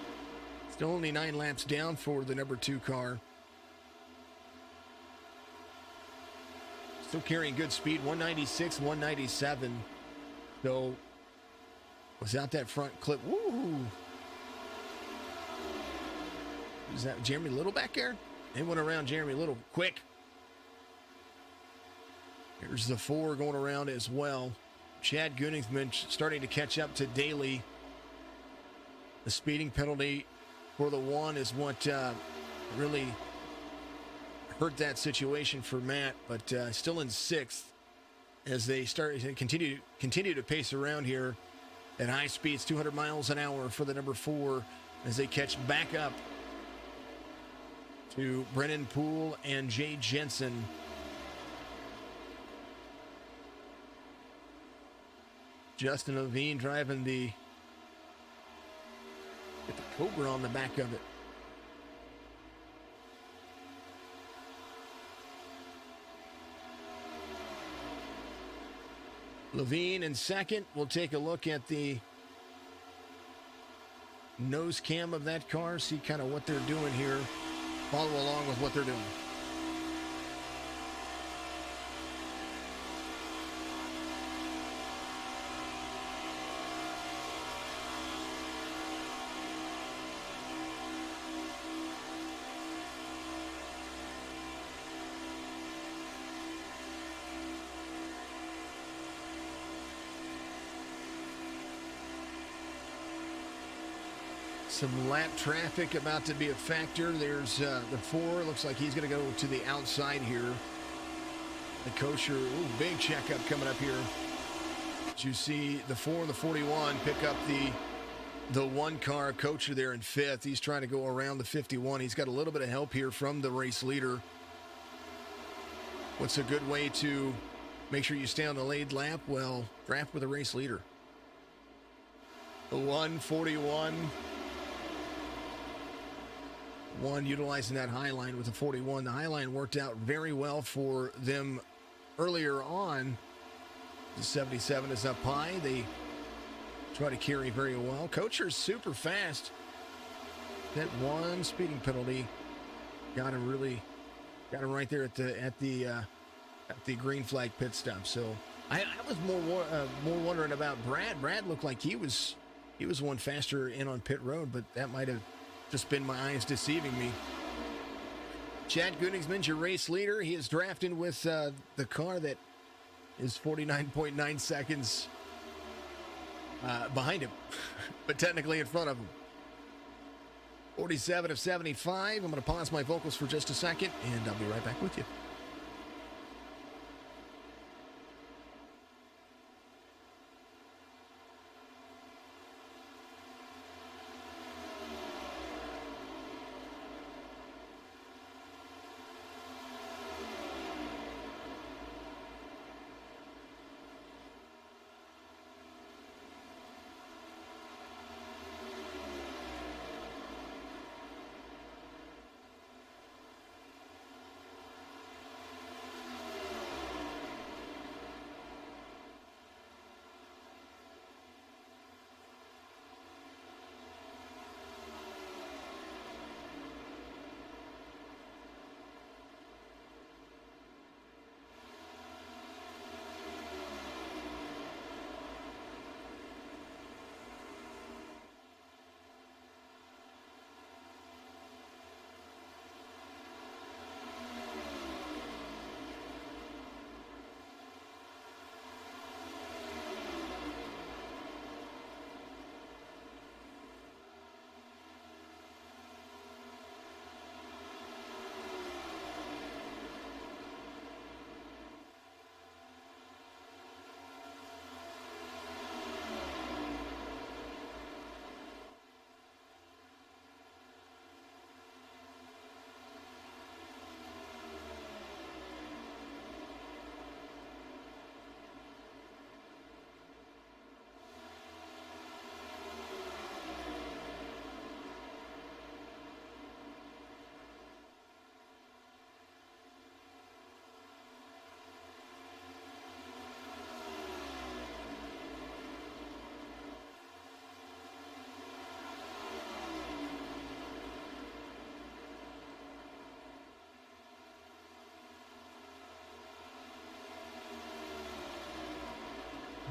Still only 9 laps down for the number 2 car. Still carrying good speed, 196, 197. So, without that front clip, woo! Is that Jeremy Little back there? They went around Jeremy Little quick. Here's the 4 going around as well. Chad Gooningsman starting to catch up to Daly. The speeding penalty for the 1 is what really hurt that situation for Matt, but still in 6th. as they continue to pace around here at high speeds, 200 miles an hour for the number 4, as they catch back up to Brennan Poole and Jay Jensen. Justin Levine driving the Cobra on the back of it. Levine in second. We'll take a look at the nose cam of that car, see kind of what they're doing here. Follow along with what they're doing. Some lap traffic about to be a factor. There's the 4. Looks like he's going to go to the outside here. The kosher, big checkup coming up here. As you see the 4 and the 41 pick up the 1 car. Kosher there in 5th. He's trying to go around the 51. He's got a little bit of help here from the race leader. What's a good way to make sure you stay on the laid lap? Well, draft with a race leader. The 141. 1 utilizing that high line with the 41. The high line worked out very well for them earlier on. The 77 is up high. They try to carry very well. Kocher's super fast. That 1 speeding penalty got him right there at the green flag pit stop. So I was more wondering about Brad. Brad looked like he was one faster in on pit road, but that might have just been my eyes deceiving me. Chad Gunningsman's your race leader. He is drafting with the car that is 49.9 seconds behind him, but technically in front of him. 47 of 75. I'm going to pause my vocals for just a second, and I'll be right back with you.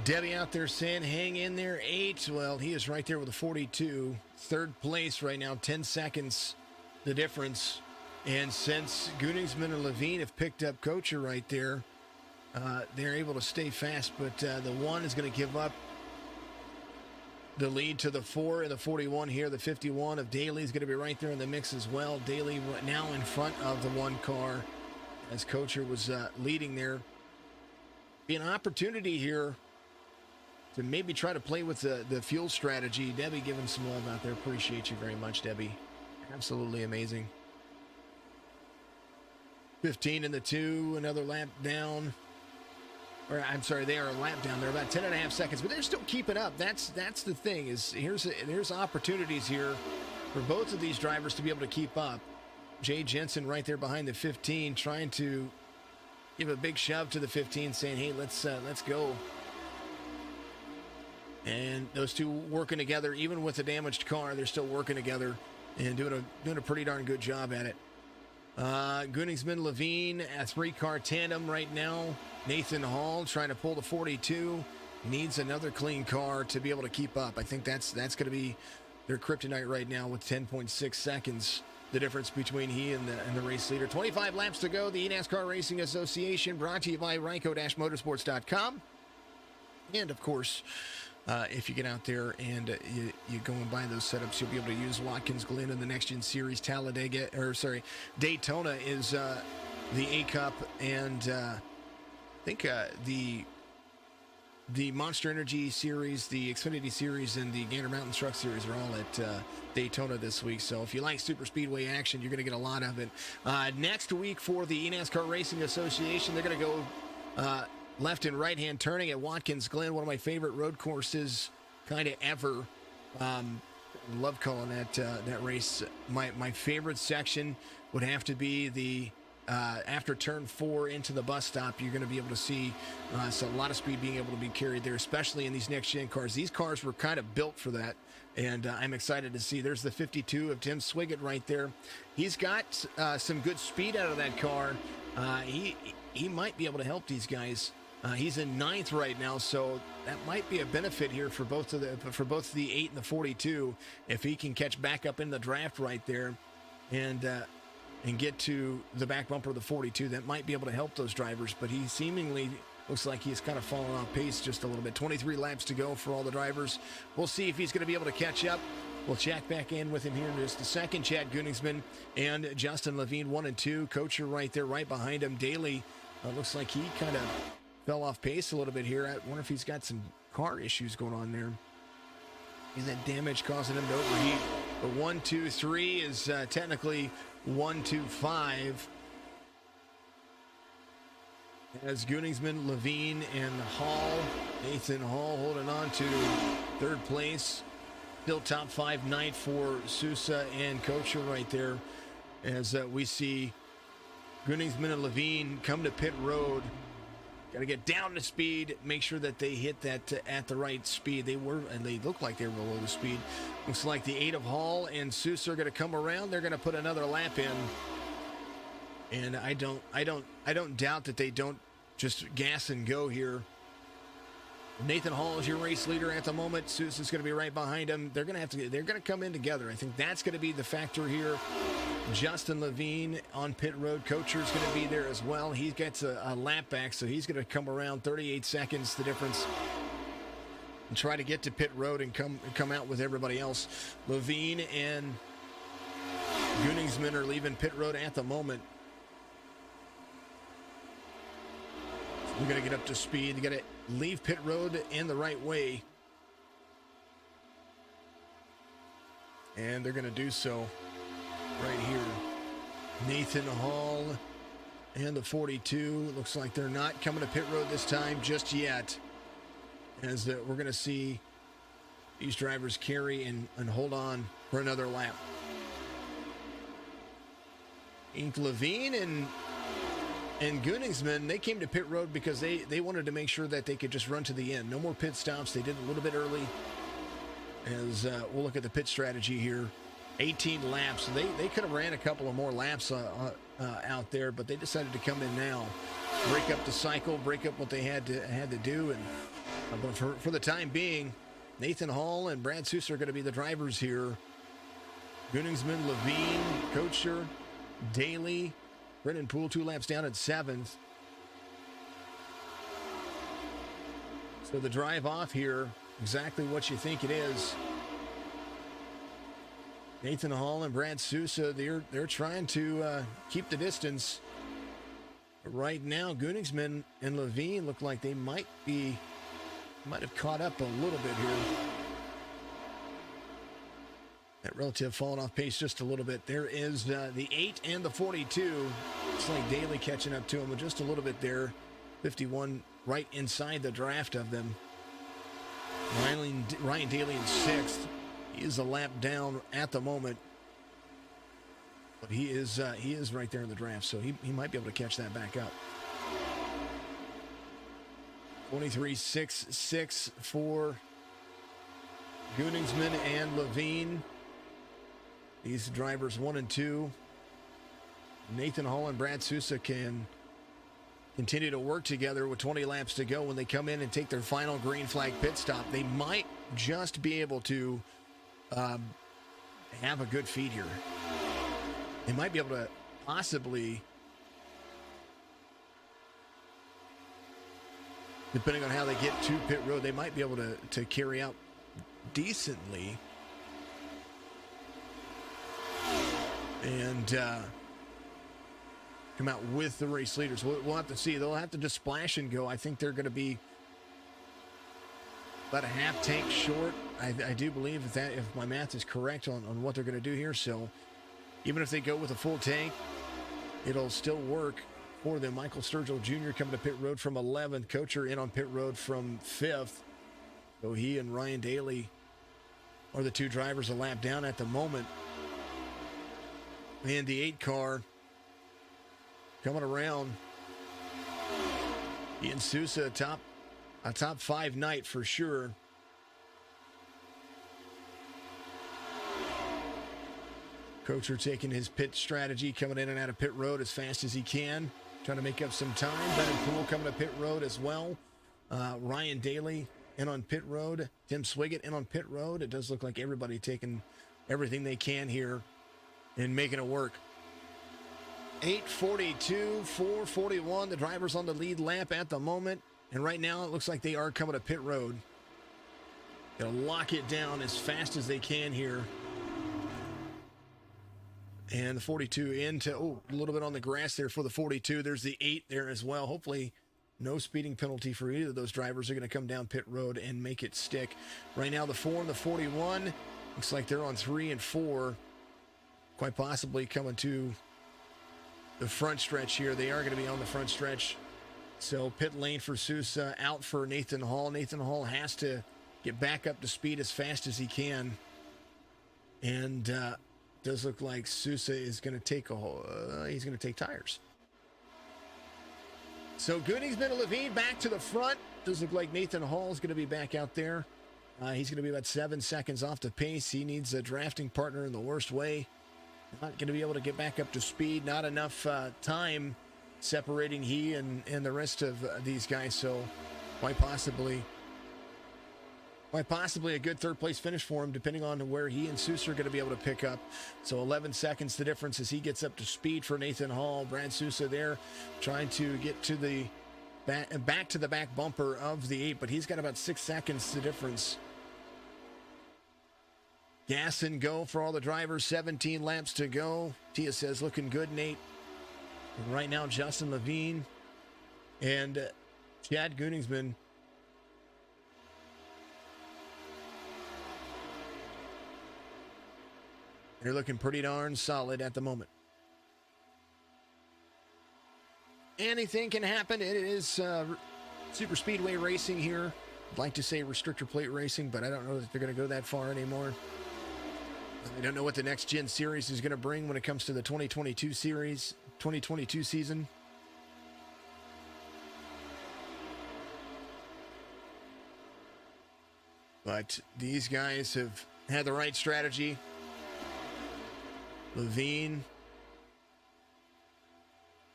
Debbie out there saying, hang in there, 8. Well, he is right there with a 42. Third place right now, 10 seconds, the difference. And since Gunningsman and Levine have picked up Kocher right there, they're able to stay fast. But the 1 is going to give up the lead to the 4 and the 41 here. The 51 of Daly is going to be right there in the mix as well. Daly now in front of the 1 car as Kocher was leading there. be an opportunity here to maybe try to play with the fuel strategy. Debbie giving some love out there. Appreciate you very much, Debbie. Absolutely amazing. 15 in the 2, another lap down. Or I'm sorry, they are a lap down. They're about 10.5 seconds, but they're still keeping up. That's the thing. Is there's opportunities here for both of these drivers to be able to keep up. Jay Jensen right there behind the 15, trying to give a big shove to the 15, saying, "Hey, let's go." And those two working together, even with a damaged car, they're still working together and doing a pretty darn good job at it. Gunningsman Levine, a 3-car tandem right now. Nathan Hall trying to pull the 42. Needs another clean car to be able to keep up. I think that's going to be their kryptonite right now with 10.6 seconds. The difference between he and the race leader. 25 laps to go. The eNASCAR Racing Association, brought to you by Ryco-Motorsports.com. And, of course, if you get out there and you go and buy those setups, you'll be able to use Watkins Glen in the Next Gen Series. Daytona is the A Cup, and I think the Monster Energy Series, the Xfinity Series, and the Gander Mountain Truck Series are all at Daytona this week. So if you like super speedway action, you're going to get a lot of it. Next week for the eNASCAR Racing Association, they're going to go left and right-hand turning at Watkins Glen, one of my favorite road courses kind of ever. Love calling that race. My favorite section would have to be the after turn 4 into the bus stop. You're going to be able to see a lot of speed being able to be carried there, especially in these next-gen cars. These cars were kind of built for that, and I'm excited to see. There's the 52 of Tim Swiggett right there. He's got some good speed out of that car. He might be able to help these guys. He's in 9th right now, so that might be a benefit here for both the 8 and the 42 if he can catch back up in the draft right there and get to the back bumper of the 42. That might be able to help those drivers, but he seemingly looks like he's kind of fallen off pace just a little bit. 23 laps to go for all the drivers. We'll see if he's going to be able to catch up. We'll check back in with him here in just a second. Chad Gunningsman and Justin Levine, 1 and 2. Kocher right there, right behind him. Daly looks like he kind of fell off pace a little bit here. I wonder if he's got some car issues going on there. Is that damage causing him to overheat? But 1, 2, 3 is technically 1, 2, 5. As Gunningsman, Levine, and Hall. Nathan Hall holding on to 3rd place. Still top 5 night for Sousa and Kocher right there. As we see Gunningsman and Levine come to pit road. Got to get down to speed, make sure that they hit that at the right speed. They look like they were below the speed. Looks like the 8 of Hall and Sousa are going to come around. They're going to put another lap in. And I don't doubt that they don't just gas and go here. Nathan Hall is your race leader at the moment. Sousa's going to be right behind him. They're going to come in together. I think that's going to be the factor here. Justin Levine on pit road. Kocher's going to be there as well. He gets a lap back, so he's going to come around 38 seconds, the difference, and try to get to pit road and come out with everybody else. Levine and Gunningsman are leaving pit road at the moment. We're going to get up to speed. You got to leave pit road in the right way. And they're going to do so right here. Nathan Hall and the 42. Looks like they're not coming to pit road this time just yet. As we're going to see these drivers carry and hold on for another lap. Ink Levine and Gunningsman, they came to pit road because they wanted to make sure that they could just run to the end. No more pit stops. They did a little bit early. As we'll look at the pit strategy here. 18 laps. They could have ran a couple of more laps out there, but they decided to come in now, break up the cycle, break up what they had to do. And but for the time being, Nathan Hall and Brad Sousa are going to be the drivers here. Gunningsman, Levine, Kocher, Daly, Brendan Poole 2 laps down at 7th. So the drive off here, exactly what you think it is. Nathan Hall and Brad Sousa, they're trying to keep the distance. Right now, Gunningsman and Levine look like they might have caught up a little bit here. That relative falling off pace just a little bit. There is the 8 and the 42. It's like Daly catching up to him with just a little bit there. 51 right inside the draft of them. Ryan Daly in 6th. He is a lap down at the moment. But he is right there in the draft, so he might be able to catch that back up. 23.66 for Gunningsman and Levine. These drivers 1 and 2. Nathan Hall and Brad Sousa can continue to work together with 20 laps to go. When they come in and take their final green flag pit stop, they might just be able to have a good feed here. They might be able to possibly, depending on how they get to pit road, they might be able to carry out decently and come out with the race leaders. We'll have to see. They'll have to just splash and go. I think they're going to be about a half tank short. I do believe if my math is correct on what they're going to do here. So even if they go with a full tank, it'll still work for them. Michael Sturgill Jr. coming to pit road from 11th. Kocher in on pit road from 5th. So he and Ryan Daly are the two drivers a lap down at the moment. And the 8 car coming around. Ian Sousa, a top 5 night for sure. Kocher taking his pit strategy, coming in and out of pit road as fast as he can, trying to make up some time. Bennett Poole coming to pit road as well. Ryan Daly in on pit road. Tim Swiggett in on pit road. It does look like everybody taking everything they can here and making it work. 8:42, 4:41. The drivers on the lead lap at the moment. And right now it looks like they are coming to pit road. They'll lock it down as fast as they can here. And the 42 into, a little bit on the grass there for the 42. There's the 8 there as well. Hopefully no speeding penalty for either of those drivers. Are going to come down pit road and make it stick. Right now the 4 and the 41, looks like they're on 3 and 4. Quite possibly coming to the front stretch here. They are going to be on the front stretch. So pit lane for Sousa, out for Nathan Hall. Nathan Hall has to get back up to speed as fast as he can. And does look like Sousa is going to take he's going to take tires. So Gunningsman and Levine back to the front. Does look like Nathan Hall is going to be back out there. He's going to be about 7 seconds off the pace. He needs a drafting partner in the worst way. Not going to be able to get back up to speed. Not enough time separating he and the rest of these guys. So quite possibly a good third place finish for him, depending on where he and Sousa are going to be able to pick up. So 11 seconds the difference as he gets up to speed for Nathan Hall. Brad Sousa there trying to get to the back to the back bumper of the 8, but he's got about 6 seconds the difference. Gas and go for all the drivers. 17 laps to go. Tia says looking good, Nate. And right now Justin Levine and Chad Gunningsman they're looking pretty darn solid at the moment. Anything can happen. It is super speedway racing here. I'd like to say restrictor plate racing, but I don't know that they're going to go that far anymore. I don't know what the next gen series is going to bring when it comes to the 2022 season. But these guys have had the right strategy. Levine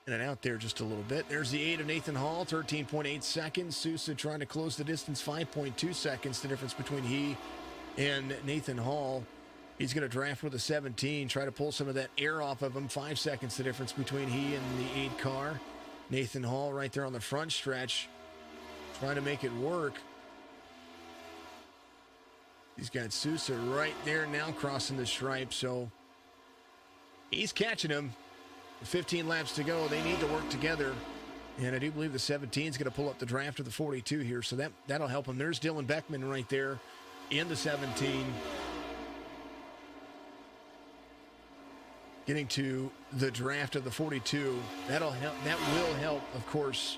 in and out there just a little bit. There's the 8 of Nathan Hall, 13.8 seconds. Sousa trying to close the distance, 5.2 seconds, the difference between he and Nathan Hall. He's going to draft with a 17, try to pull some of that air off of him. 5 seconds, the difference between he and the 8 car. Nathan Hall right there on the front stretch, trying to make it work. He's got Sousa right there now crossing the stripe, so he's catching him. 15 laps to go. They need to work together. And I do believe the 17 is going to pull up the draft of the 42 here, so that'll help him. There's Dylan Beckman right there in the 17. Getting to the draft of the 42. That'll help. That will help, of course.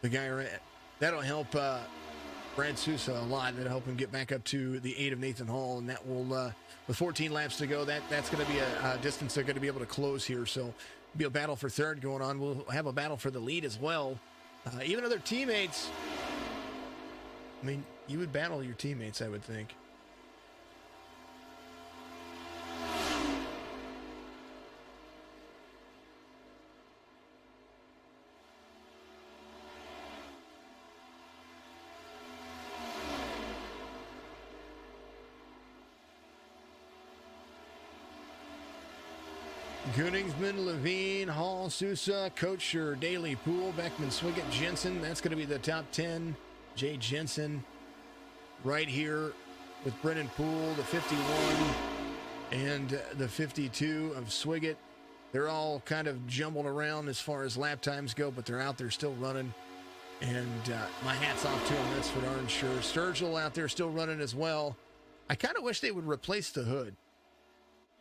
The guy, that'll help Brad Sousa a lot. That'll help him get back up to the 8 of Nathan Hall, and that will, with 14 laps to go, that's going to be a distance they're going to be able to close here. So, be a battle for third going on. We'll have a battle for the lead as well. Even other teammates. I mean, you would battle your teammates, I would think. Gunningsman, Levine, Hall, Sousa, Kocher, Daly, Poole, Beckman, Swiggett, Jensen. That's going to be the top 10. Jay Jensen right here with Brennan Poole, the 51, and the 52 of Swiggett. They're all kind of jumbled around as far as lap times go, but they're out there still running. And my hat's off to them, that's for darn sure. Sturgill out there still running as well. I kind of wish they would replace the hood.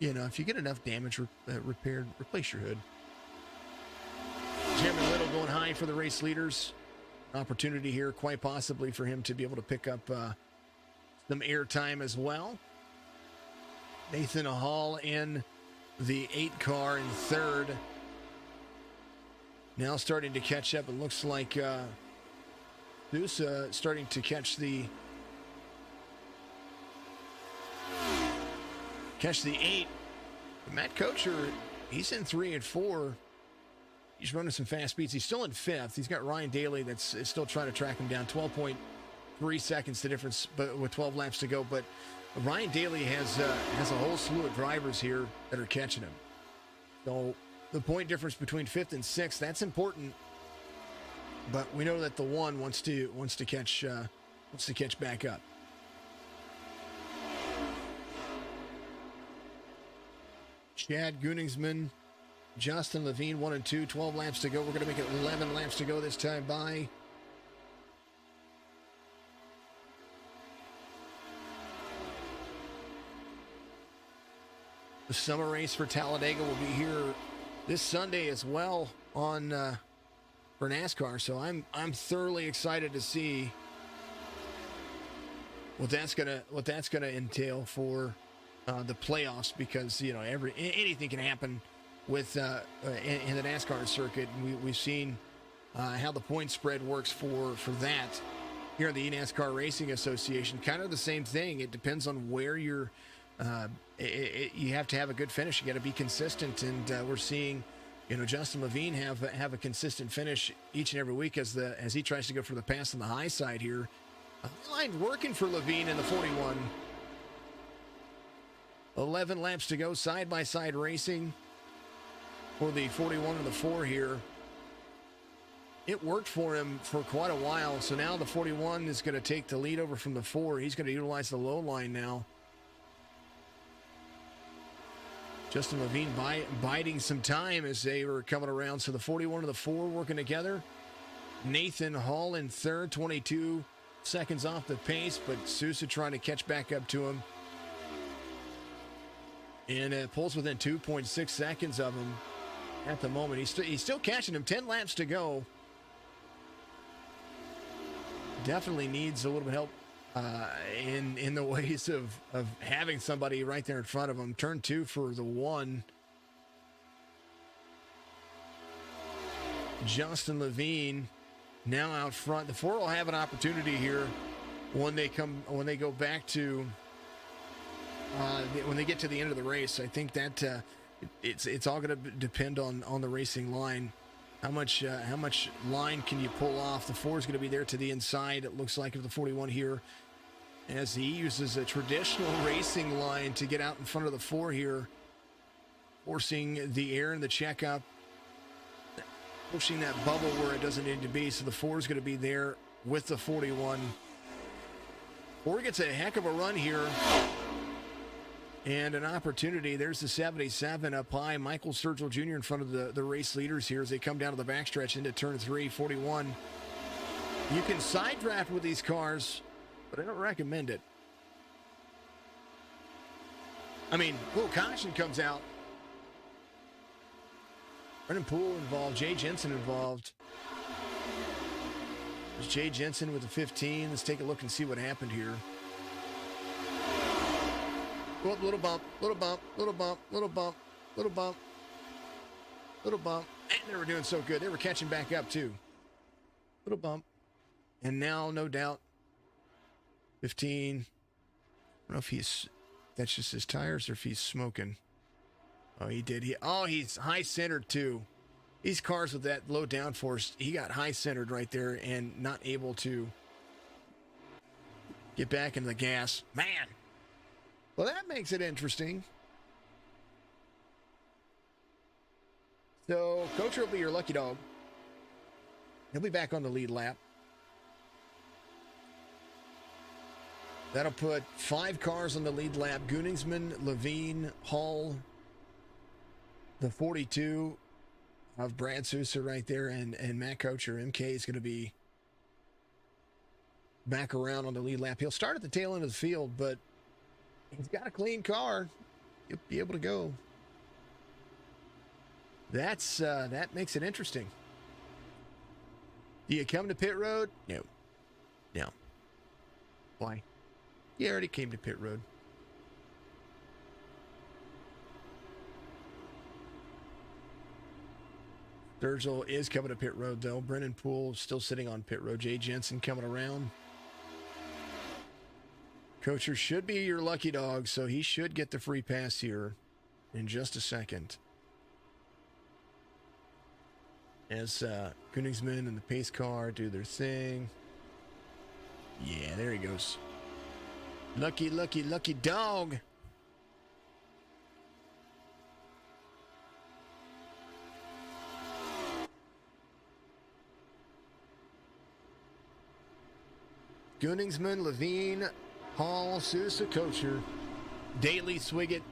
You know, if you get enough damage repaired, replace your hood. Jeremy Little going high for the race leaders. Opportunity here, quite possibly, for him to be able to pick up some air time as well. Nathan Hall in the 8 car in third. Now starting to catch up. It looks like Sousa starting to catch the 8. Matt Kocher, he's in 3 and 4. He's running some fast speeds. He's still in 5th. He's got Ryan Daly that's still trying to track him down. 12.3 seconds the difference, but with 12 laps to go. But Ryan Daly has a whole slew of drivers here that are catching him. So the point difference between 5th and 6th, that's important. But we know that the 1 wants to catch back up. Chad Gunningsman, Justin Levine, 1 and 2, 12 laps to go. We're going to make it 11 laps to go this time by. The summer race for Talladega will be here this Sunday as well on for NASCAR. So I'm thoroughly excited to see what that's gonna entail for the playoffs, because you know anything can happen with in the NASCAR circuit. We've seen how the point spread works for that here in the eNASCAR Racing Association. Kind of the same thing. It depends on where you're. You have to have a good finish. You got to be consistent, and we're seeing, Justin Levine have a consistent finish each and every week as he tries to go for the pass on the high side here. Line working for Levine in the 41. 11 laps to go, side-by-side racing for the 41 and the 4 here. It worked for him for quite a while, so now the 41 is going to take the lead over from the 4. He's going to utilize the low line now. Justin Levine biding some time as they were coming around, so the 41 and the 4 working together. Nathan Hall in third, 22 seconds off the pace, but Sousa trying to catch back up to him. And pulls within 2.6 seconds of him at the moment. He's still catching him. 10 laps to go. Definitely needs a little bit of help in the ways of having somebody right there in front of him. Turn 2 for the 1. Justin Levine now out front. The 4 will have an opportunity here when they go back to. When they get to the end of the race. I think that it's all going to depend on the racing line. How much line can you pull off? The 4 is going to be there to the inside, it looks like, of the 41 here, as he uses a traditional racing line to get out in front of the 4 here, forcing the air in the checkup, pushing that bubble where it doesn't need to be. So the 4 is going to be there with the 41. 4 gets a heck of a run here. And an opportunity. There's the 77 up high. Michael Sturgill Jr. in front of the race leaders here as they come down to the backstretch into turn 3, 41. You can side draft with these cars, but I don't recommend it. I mean, caution comes out. Brennan Poole involved. Jay Jensen involved. There's Jay Jensen with the 15. Let's take a look and see what happened here. Oh, little bump, little bump, little bump, little bump, little bump, little bump. And they were doing so good. They were catching back up, too. Little bump. And now, no doubt, 15. I don't know if that's just his tires or if he's smoking. Oh, he did. He's high-centered, too. These cars with that low downforce, he got high-centered right there and not able to get back into the gas. Man. Well, that makes it interesting. So, Coacher will be your lucky dog. He'll be back on the lead lap. That'll put 5 cars on the lead lap. Gunningsman, Levine, Hall, the 42 of Brad Sousa right there, and Matt Coacher. MK is going to be back around on the lead lap. He'll start at the tail end of the field, but he's got a clean car. He'll be able to go. That makes it interesting. Do you come to pit road? No. No. Why? You already came to pit road. Sturgill is coming to pit road, though. Brennan Poole still sitting on pit road. Jay Jensen coming around. Coacher should be your lucky dog, so he should get the free pass here in just a second. As Koenigsmann and the pace car do their thing. Yeah, there he goes. Lucky, lucky, lucky dog. Gunningsman, Levine, Hall, Sousa, Coacher, Daly, Swiggett,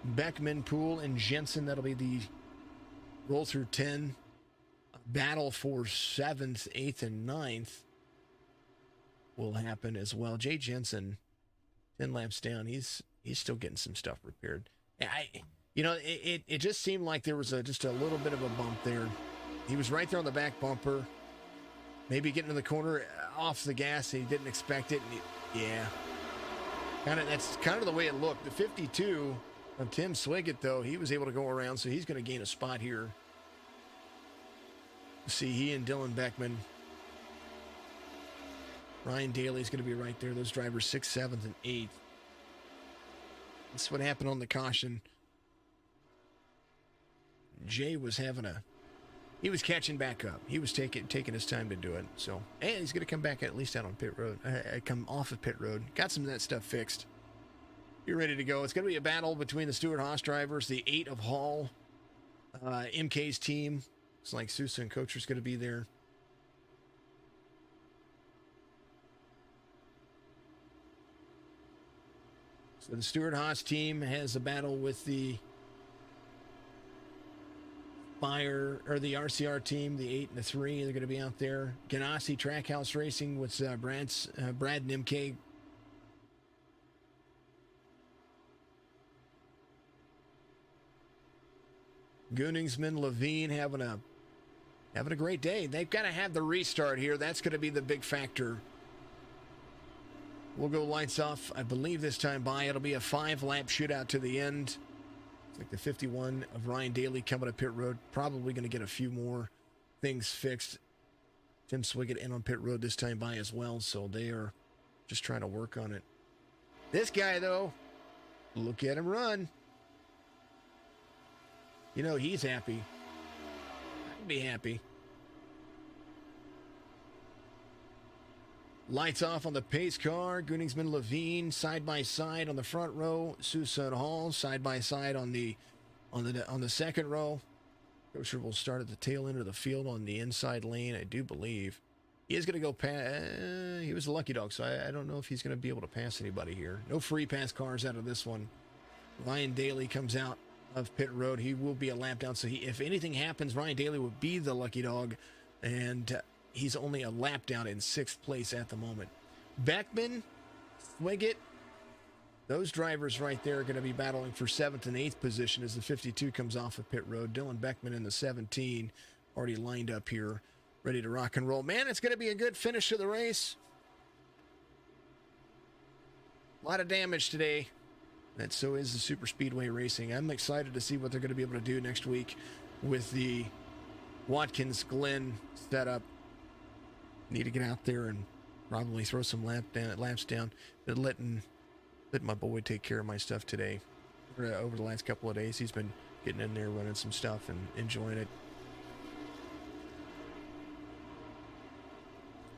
Beckman, Poole, and Jensen. That'll be the roll through 10. Battle for 7th, 8th, and 9th will happen as well. Jay Jensen, 10 laps down. He's still getting some stuff repaired. It just seemed like there was just a little bit of a bump there. He was right there on the back bumper. Maybe getting in the corner off the gas. He didn't expect it. That's kind of the way it looked. The 52 of Tim Swiggett, though, he was able to go around, so he's going to gain a spot here. See, he and Dylan Beckman. Ryan Daly's going to be right there. Those drivers 6th, 7th, and 8th. That's what happened on the caution. Jay was he was catching back up. He was taking his time to do it. So, and he's going to come back at least out on pit road. Come off of pit road. Got some of that stuff fixed. You're ready to go. It's going to be a battle between the Stewart-Haas drivers, the 8 of Hall, MK's team. It's like Sousa and Coacher's going to be there. So the Stewart-Haas team has a battle with the the RCR team, the 8 and the 3. They're going to be out there. Ganassi Trackhouse Racing with Brad and MK. Gunningsman, Levine having a great day. They've got to have the restart here. That's going to be the big factor. We'll go lights off, I believe, this time by. It'll be a 5-lap shootout to the end. It's like the 51 of Ryan Daly coming to pit road. Probably going to get a few more things fixed. Tim Swiggett in on pit road this time by as well, so they are just trying to work on it. This guy, though, look at him run. You know he's happy. I'd be happy. Lights off on the pace car. Gunningsman, Levine side by side on the front row. Sousa and Hall side by side on the second row. Coacher will start at the tail end of the field on the inside lane, I do believe. He is going to go past. He was a lucky dog, so I don't know if he's going to be able to pass anybody here. No free pass cars out of this one. Ryan Daly comes out of pit road. He will be a lap down, so if anything happens, Ryan Daly would be the lucky dog, and he's only a lap down in 6th place at the moment. Beckman, Swiggett, those drivers right there are going to be battling for 7th and 8th position as the 52 comes off of pit road. Dylan Beckman in the 17, already lined up here, ready to rock and roll. Man, it's going to be a good finish to the race. A lot of damage today. And so is the Super Speedway Racing. I'm excited to see what they're going to be able to do next week with the Watkins-Glen setup. Need to get out there and probably throw some laps down. But letting my boy take care of my stuff today. Over the last couple of days, he's been getting in there, running some stuff, and enjoying it.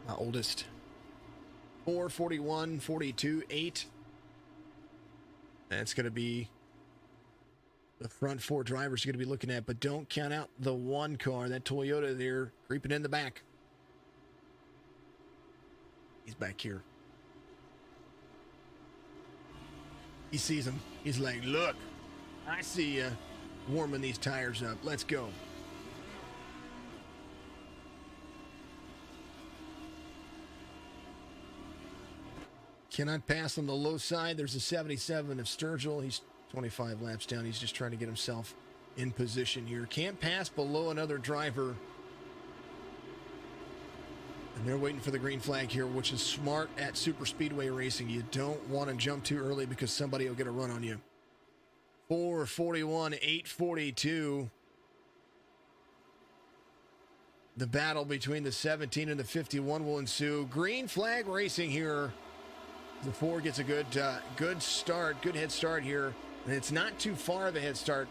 My oldest. 4, 41, 42, 8. That's going to be the front 4 drivers you're going to be looking at, but don't count out the 1 car, that Toyota there, creeping in the back. He's back here. He sees him. He's like, look, I see you warming these tires up. Let's go. Cannot pass on the low side. There's a 77 of Sturgill. He's 25 laps down. He's just trying to get himself in position here. Can't pass below another driver. And they're waiting for the green flag here, which is smart at Super Speedway Racing. You don't want to jump too early because somebody will get a run on you. 4:41, 8:42. The battle between the 17 and the 51 will ensue. Green flag racing here. The 4 gets a good start, good head start here. And it's not too far of a head start,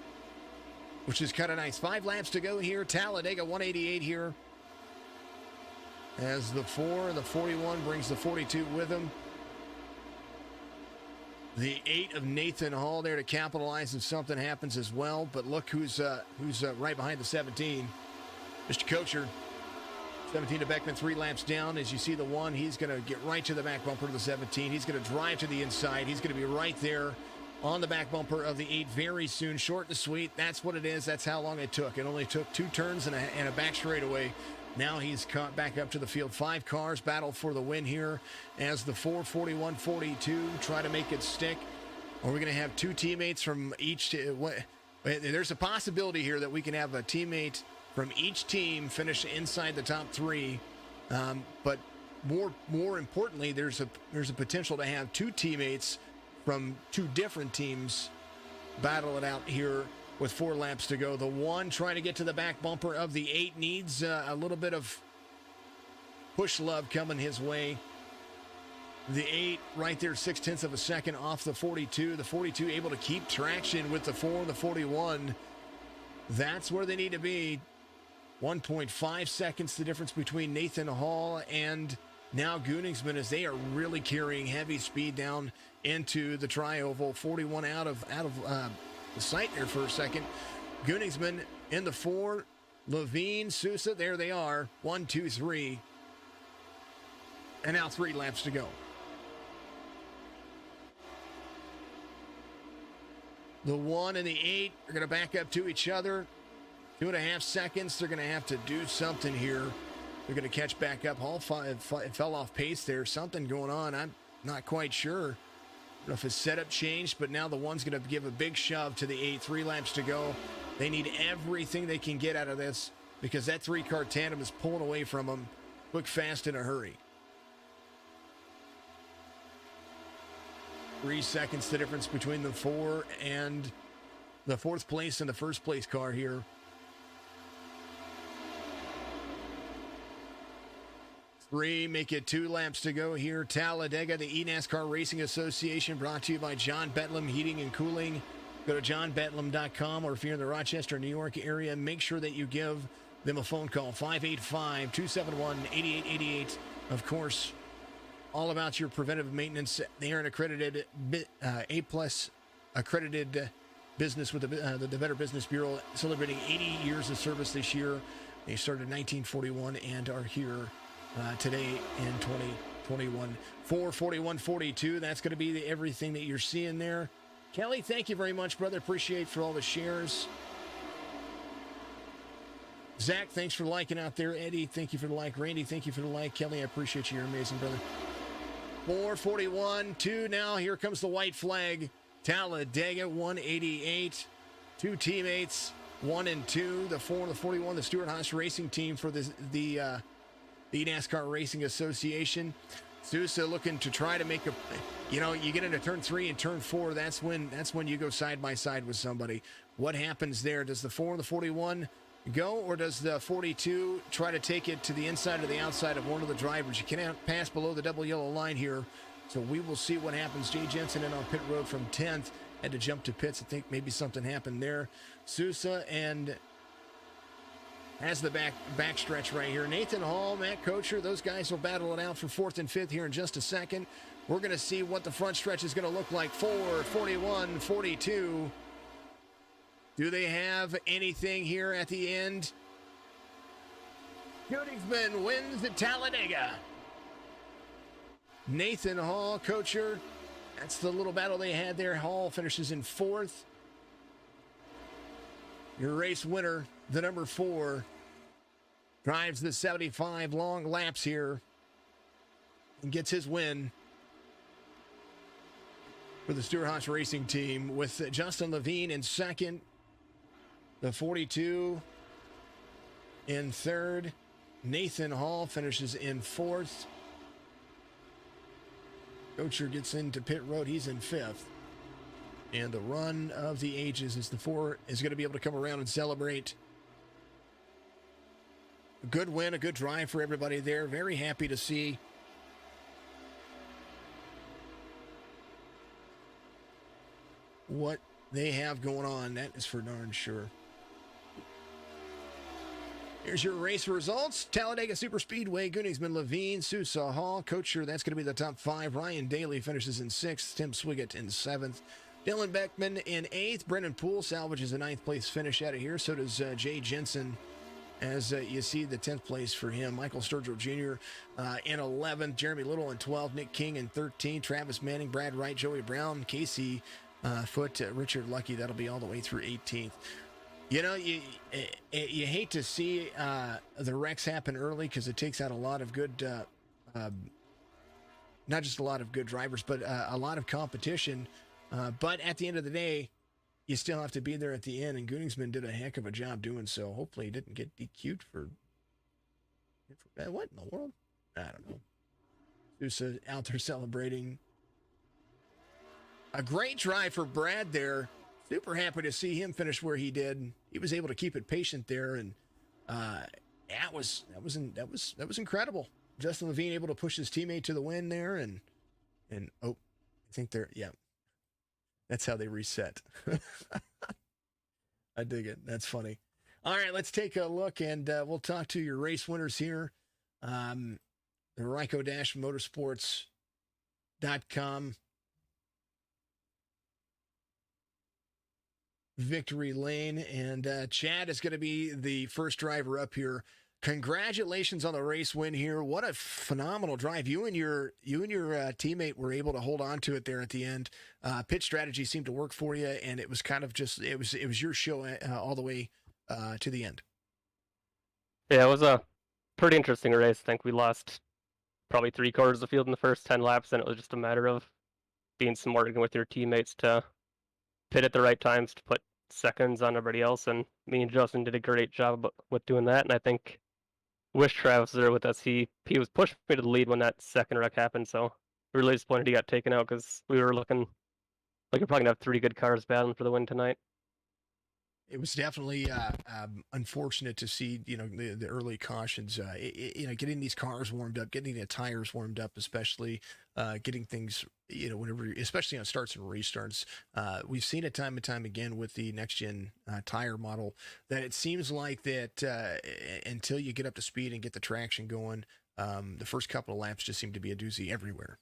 which is kind of nice. 5 laps to go here. Talladega 188 here. As the 4 and the 41 brings the 42 with him. The 8 of Nathan Hall there to capitalize if something happens as well. But look who's right behind the 17. Mr. Kocher. 17 to Beckman, 3 laps down. As you see the 1, he's going to get right to the back bumper of the 17. He's going to drive to the inside. He's going to be right there on the back bumper of the 8 very soon. Short and sweet. That's what it is. That's how long it took. It only took 2 turns and a back straightaway. Now he's caught back up to the field. 5 cars battle for the win here as the 4, 41, 42 try to make it stick. Are we going to have 2 teammates from each? There's a possibility here that we can have a teammate from each team finish inside the top 3. But more importantly, there's a potential to have 2 teammates from 2 different teams battle it out here with 4 laps to go. The 1 trying to get to the back bumper of the 8 needs a little bit of push love coming his way. The 8 right there, 0.6 of a second off the 42. The 42 able to keep traction with the 4 and the 41. That's where they need to be. 1.5 seconds the difference between Nathan Hall and now Gunningsman, as they are really carrying heavy speed down into the tri-oval. 41 out of the sight there for a second. Gunningsman in the 4. Levine, Sousa, there they are. 1, 2, 3. And now 3 laps to go. The 1 and the 8 are going to back up to each other. 2.5 seconds. They're going to have to do something here. They're going to catch back up. Hall fell off pace there. Something going on. I'm not quite sure. I don't know if his setup changed, but now the 1's going to give a big shove to the 8. 3 laps to go. They need everything they can get out of this because that 3-car tandem is pulling away from them quick, fast, in a hurry. 3 seconds the difference between the 4 and the 4th place and the 1st place car here. 3, make it 2 laps to go here. Talladega, the eNASCAR Racing Association, brought to you by John Betlem Heating and Cooling. Go to johnbetlem.com, or if you're in the Rochester, New York area, make sure that you give them a phone call, 585-271-8888. Of course, all about your preventive maintenance. They are an accredited A+ accredited business with the Better Business Bureau, celebrating 80 years of service this year. They started in 1941 and are here today in 2021. 441.42. That's going to be everything that you're seeing there. Kelly, thank you very much, brother. Appreciate for all the shares. Zach, thanks for liking out there. Eddie, thank you for the like. Randy, thank you for the like. Kelly, I appreciate you. You're amazing, brother. 441.2 now. Here comes the white flag. Talladega 188. Two teammates, 1 and 2. The 4 and the 41, the Stewart-Haas Racing team for the eNASCAR Racing Association. Sousa looking to try to make you get into turn 3 and turn 4. That's when you go side by side with somebody. What happens there? Does the 4 and the 41 go, or does the 42 try to take it to the inside or the outside of one of the drivers? You cannot pass below the double yellow line here, so we will see what happens. Jay Jensen in on pit road from 10th, had to jump to pits. I think maybe something happened there. Sousa and has the back stretch right here. Nathan Hall, Matt Kocher, those guys will battle it out for 4th and 5th here in just a second. We're going to see what the front stretch is going to look like. 4, 41, 42. Do they have anything here at the end? Königsman wins at Talladega. Nathan Hall, Kocher. That's the little battle they had there. Hall finishes in 4th. Your race winner, the number 4, drives the 75 long laps here and gets his win for the Stewart-Haas Racing team, with Justin Levine in 2nd, the 42 in 3rd. Nathan Hall finishes in 4th. Kocher gets into pit road. He's in 5th. And the run of the ages is the 4 is going to be able to come around and celebrate. A good win, a good drive for everybody there. Very happy to see what they have going on. That is for darn sure. Here's your race results. Talladega Superspeedway, Königsman, Levine, Sousa, Hall, Kocher. That's going to be the top 5. Ryan Daly finishes in 6th. Tim Swiggett in 7th. Dylan Beckman in 8th. Brendan Poole salvages a 9th place finish out of here. So does Jay Jensen, as you see the 10th place for him. Michael Sturgill Jr. In 11th. Jeremy Little in 12th. Nick King in 13th. Travis Manning, Brad Wright, Joey Brown, Casey Foote, Richard Lucky. That'll be all the way through 18th. You know, you hate to see the wrecks happen early, because it takes out a lot of good, not just a lot of good drivers, but a lot of competition. But at the end of the day, you still have to be there at the end, and Königsman did a heck of a job doing so. Hopefully he didn't get DQ'd for what in the world? I don't know. Sousa out there celebrating. A great drive for Brad there. Super happy to see him finish where he did. He was able to keep it patient there, and that was incredible. Justin Levine able to push his teammate to the win there, and I think that's how they reset. I dig it. That's funny. All right, let's take a look, and we'll talk to your race winners here. The Ryko-Motorsports.com victory lane, and Chad is going to be the first driver up here. Congratulations on the race win here. What a phenomenal drive. You and your teammate were able to hold on to it there at the end. Pit strategy seemed to work for you, and it was kind of just it was your show all the way to the end. Yeah, it was a pretty interesting race. I think we lost probably 3/4 of the field in the first 10 laps, and it was just a matter of being smart with your teammates to pit at the right times to put seconds on everybody else, and me and Justin did a great job with doing that. And I think wish Travis was there with us. He was pushing me to the lead when that second wreck happened, so really disappointed he got taken out, because we were looking like we're probably gonna have 3 good cars battling for the win tonight. It was definitely unfortunate to see, the early cautions, getting these cars warmed up, getting the tires warmed up, especially getting things, whenever, especially on starts and restarts. We've seen it time and time again with the next gen tire model, that it seems like that until you get up to speed and get the traction going, the first couple of laps just seem to be a doozy everywhere.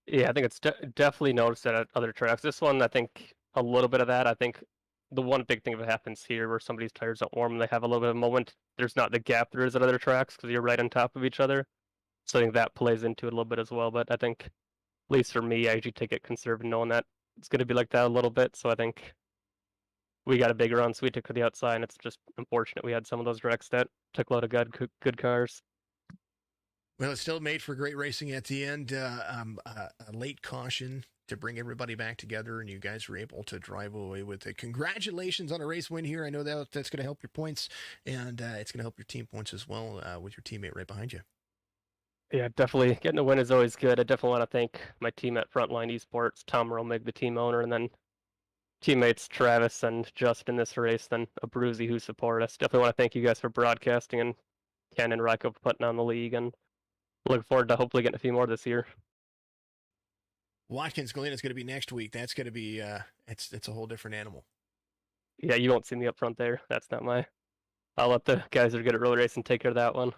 Yeah, I think it's definitely noticed that at other tracks. This one, I think a little bit of that. I think the one big thing that happens here where somebody's tires don't warm and they have a little bit of a moment, there's not the gap there is at other tracks because you're right on top of each other. So I think that plays into it a little bit as well. But I think, at least for me, I usually take it conservative knowing that it's going to be like that a little bit. So I think we got a big run, so we took to the outside, and it's just unfortunate we had some of those wrecks that took a lot of good cars. Well, it still made for great racing at the end. A late caution to bring everybody back together, and you guys were able to drive away with it. Congratulations on a race win here. I know that's going to help your points, and it's going to help your team points as well with your teammate right behind you. Yeah, definitely. Getting a win is always good. I definitely want to thank my team at Frontline Esports, Tom Romig, the team owner, and then teammates Travis and Justin in this race, then Abruzzi who support us. Definitely want to thank you guys for broadcasting and Ken and Ryko for putting on the league, and look forward to hopefully getting a few more this year. Watkins Glen is going to be next week. That's going to be it's a whole different animal. Yeah, you won't see me up front there. That's not my. I'll let the guys who are good at roller racing take care of that one.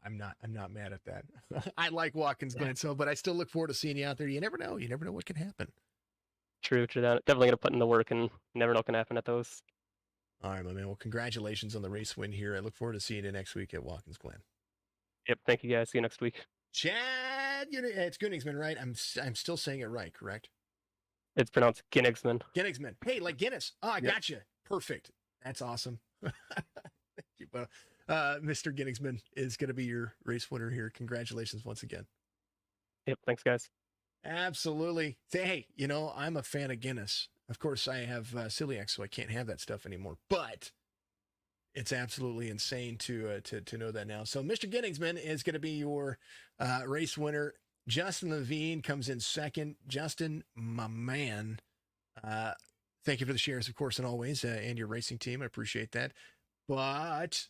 I'm not mad at that. I like Watkins Glen, but I still look forward to seeing you out there. You never know. You never know what can happen. True. Definitely gonna put in the work, and never know what can happen at those. All right, my man. Well, congratulations on the race win here. I look forward to seeing you next week at Watkins Glen. Yep. Thank you guys. See you next week. Chad, it's Königsman, right? I'm still saying it right, correct? It's pronounced Königsman. Königsman. Hey, like Guinness. Oh, I got you. Perfect. That's awesome. Thank you, Mr. Königsman is going to be your race winner here. Congratulations once again. Yep. Thanks, guys. Absolutely. Hey, I'm a fan of Guinness. Of course, I have celiac, so I can't have that stuff anymore. But it's absolutely insane to know that now. So Mr. Königsman is going to be your race winner. Justin Levine comes in second. Justin, my man, thank you for the shares, of course, and always, and your racing team. I appreciate that. But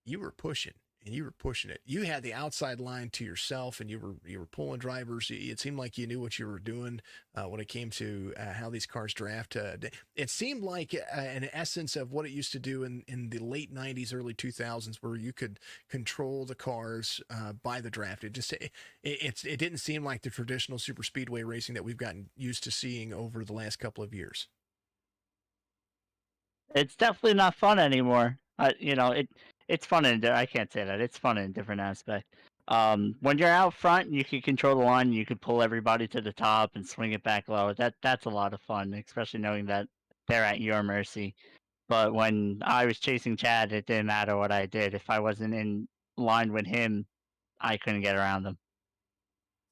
you were pushing. And you were pushing it. You had the outside line to yourself, and you were pulling drivers. It seemed like you knew what you were doing when it came to how these cars draft. It seemed like an essence of what it used to do in the late '90s, early 2000s, where you could control the cars by the draft. It didn't seem like the traditional super speedway racing that we've gotten used to seeing over the last couple of years. It's definitely not fun anymore. It's fun I can't say that. It's fun in a different aspect. When you're out front, you can control the line. You can pull everybody to the top and swing it back low. That's a lot of fun, especially knowing that they're at your mercy. But when I was chasing Chad, it didn't matter what I did. If I wasn't in line with him, I couldn't get around him.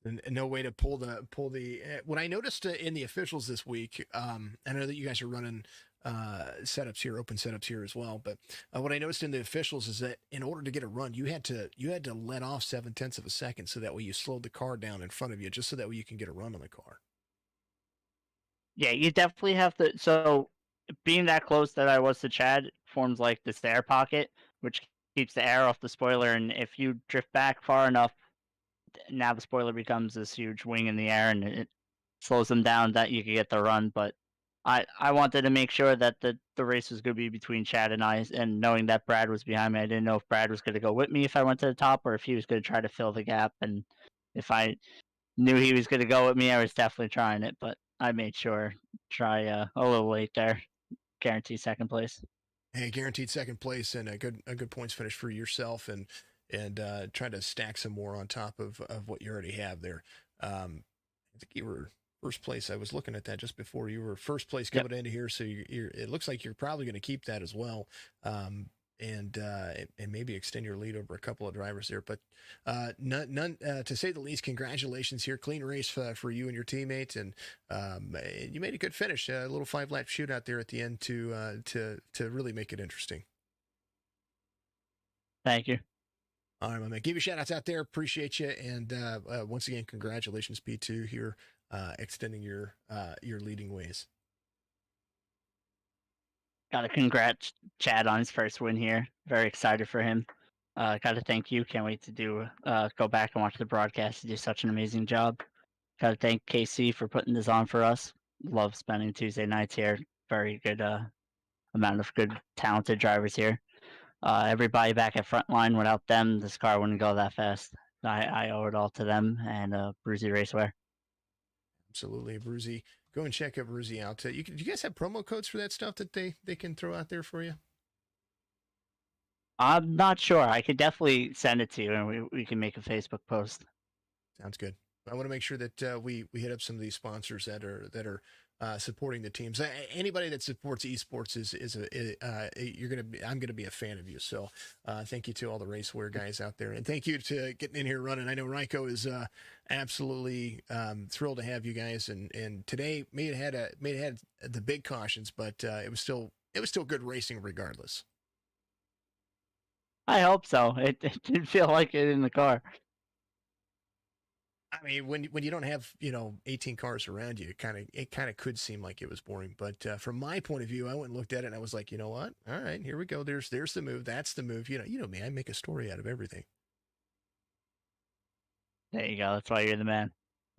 And no way to pull the. What I noticed in the officials this week, I know that you guys are running setups here, open setups here as well. But what I noticed in the officials is that in order to get a run, you had to let off 0.7 of a second, so that way you slowed the car down in front of you, just so that way you can get a run on the car. Yeah, you definitely have to. So being that close that I was to Chad forms like this air pocket, which keeps the air off the spoiler. And if you drift back far enough, now the spoiler becomes this huge wing in the air, and it slows them down that you can get the run. But I wanted to make sure that the race was going to be between Chad and I, and knowing that Brad was behind me, I didn't know if Brad was going to go with me if I went to the top, or if he was going to try to fill the gap. And if I knew he was going to go with me, I was definitely trying it. But I made sure try a little late there, guarantee second place. Hey, guaranteed second place, and a good points finish for yourself, and try to stack some more on top of what you already have there. I think you were first place. I was looking at that just before. You were first place coming into here, so it looks like you're probably going to keep that as well, and maybe extend your lead over a couple of drivers there. But none to say the least. Congratulations here, clean race for you and your teammate, and you made a good finish. A little 5-lap shootout there at the end to really make it interesting. Thank you. All right, my man. Give you shout outs out there. Appreciate you. And once again, congratulations, P2, here, extending your leading ways. Got to congrats Chad on his first win here. Very excited for him. Got to thank you. Can't wait to go back and watch the broadcast. You do such an amazing job. Got to thank KC for putting this on for us. Love spending Tuesday nights here. Very good amount of good, talented drivers here. Everybody back at Frontline. Without them, this car wouldn't go that fast. I owe it all to them and Bruzy Racewear. Absolutely, Bruzy. Go and check Abruzzi out. Do you guys have promo codes for that stuff that they can throw out there for you? I'm not sure. I could definitely send it to you, and we can make a Facebook post. Sounds good. I want to make sure that we hit up some of these sponsors that are supporting the teams. Anybody that supports esports I'm gonna be a fan of you. So thank you to all the raceware guys out there, and thank you to getting in here running. I know Ryko is absolutely thrilled to have you guys, and today may have had the big cautions, but it was still good racing regardless. I hope so. It didn't feel like it in the car. I mean, when you don't have 18 cars around you, it kind of could seem like it was boring. But from my point of view, I went and looked at it and I was like, you know what? All right, here we go. There's the move. That's the move. You know me. I make a story out of everything. There you go. That's why you're the man.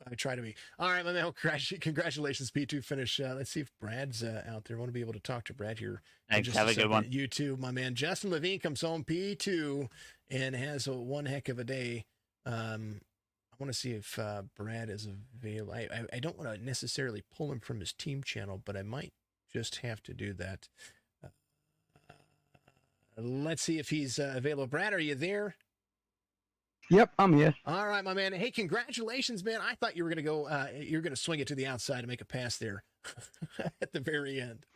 I try to be. All right, my man. Congratulations, P2 finish. Let's see if Brad's out there. I want to be able to talk to Brad here. Thanks. Have a good one. You too, my man. Justin Levine comes home P2 and has one heck of a day. I want to see if Brad is available. I don't want to necessarily pull him from his team channel, but I might just have to do that. Let's see if he's available. Brad, are you there? Yep, I'm here. All right, my man. Hey, congratulations, man. I thought you were going to go, you're going to swing it to the outside and make a pass there at the very end.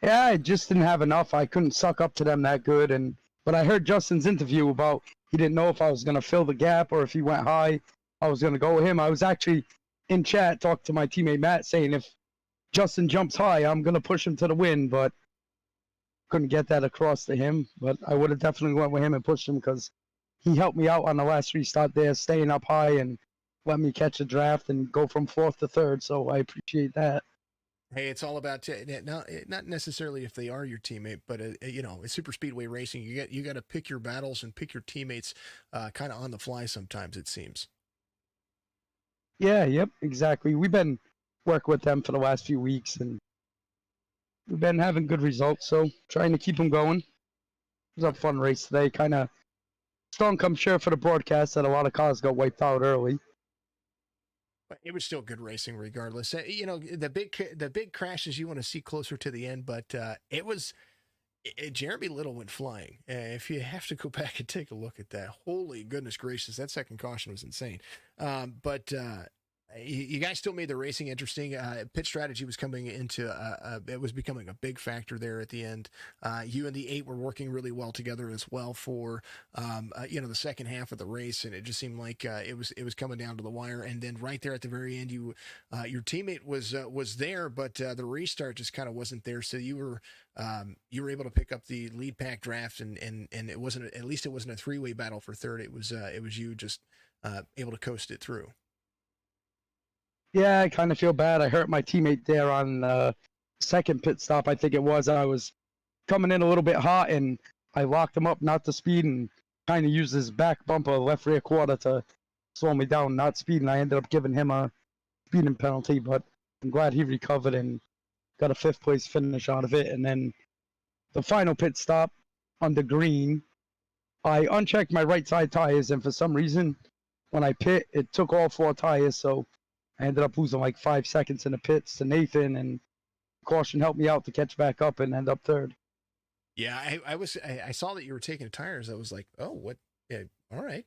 Yeah, I just didn't have enough. I couldn't suck up to them that good. But I heard Justin's interview about he didn't know if I was going to fill the gap or if he went high, I was going to go with him. I was actually in chat talking to my teammate Matt saying if Justin jumps high, I'm going to push him to the win, but couldn't get that across to him. But I would have definitely went with him and pushed him because he helped me out on the last restart there, staying up high and let me catch a draft and go from 4th to 3rd. So I appreciate that. Hey, it's all about not necessarily if they are your teammate, but it's super speedway racing. You got to pick your battles and pick your teammates kind of on the fly. Sometimes it seems. Yeah, yep, exactly. We've been working with them for the last few weeks, and we've been having good results. So trying to keep them going. It was a fun race today. Kind of strong come share for the broadcast that a lot of cars got wiped out early. It was still good racing regardless. The big crashes you want to see closer to the end, but Jeremy Little went flying. If you have to go back and take a look at that, holy goodness gracious, that second caution was insane. But you guys still made the racing interesting. Pit strategy was coming into it was becoming a big factor there at the end. You and the 8 were working really well together as well for the second half of the race, and it just seemed like it was coming down to the wire. And then right there at the very end, your teammate was there, but the restart just kind of wasn't there. So you were able to pick up the lead pack draft, and it wasn't a 3-way battle for third. It was you just able to coast it through. Yeah, I kind of feel bad. I hurt my teammate there on second pit stop, I think it was. I was coming in a little bit hot, and I locked him up not to speed and kind of used his back bumper, left rear quarter, to slow me down, not speeding. I ended up giving him a speeding penalty, but I'm glad he recovered and got a 5th place finish out of it. And then the final pit stop on the green, I unchecked my right side tires, and for some reason, when I pit, it took all 4 tires, so I ended up losing like 5 seconds in the pits to Nathan, and caution helped me out to catch back up and end up 3rd. Yeah, I saw that you were taking tires. I was like, oh, what? Yeah, all right.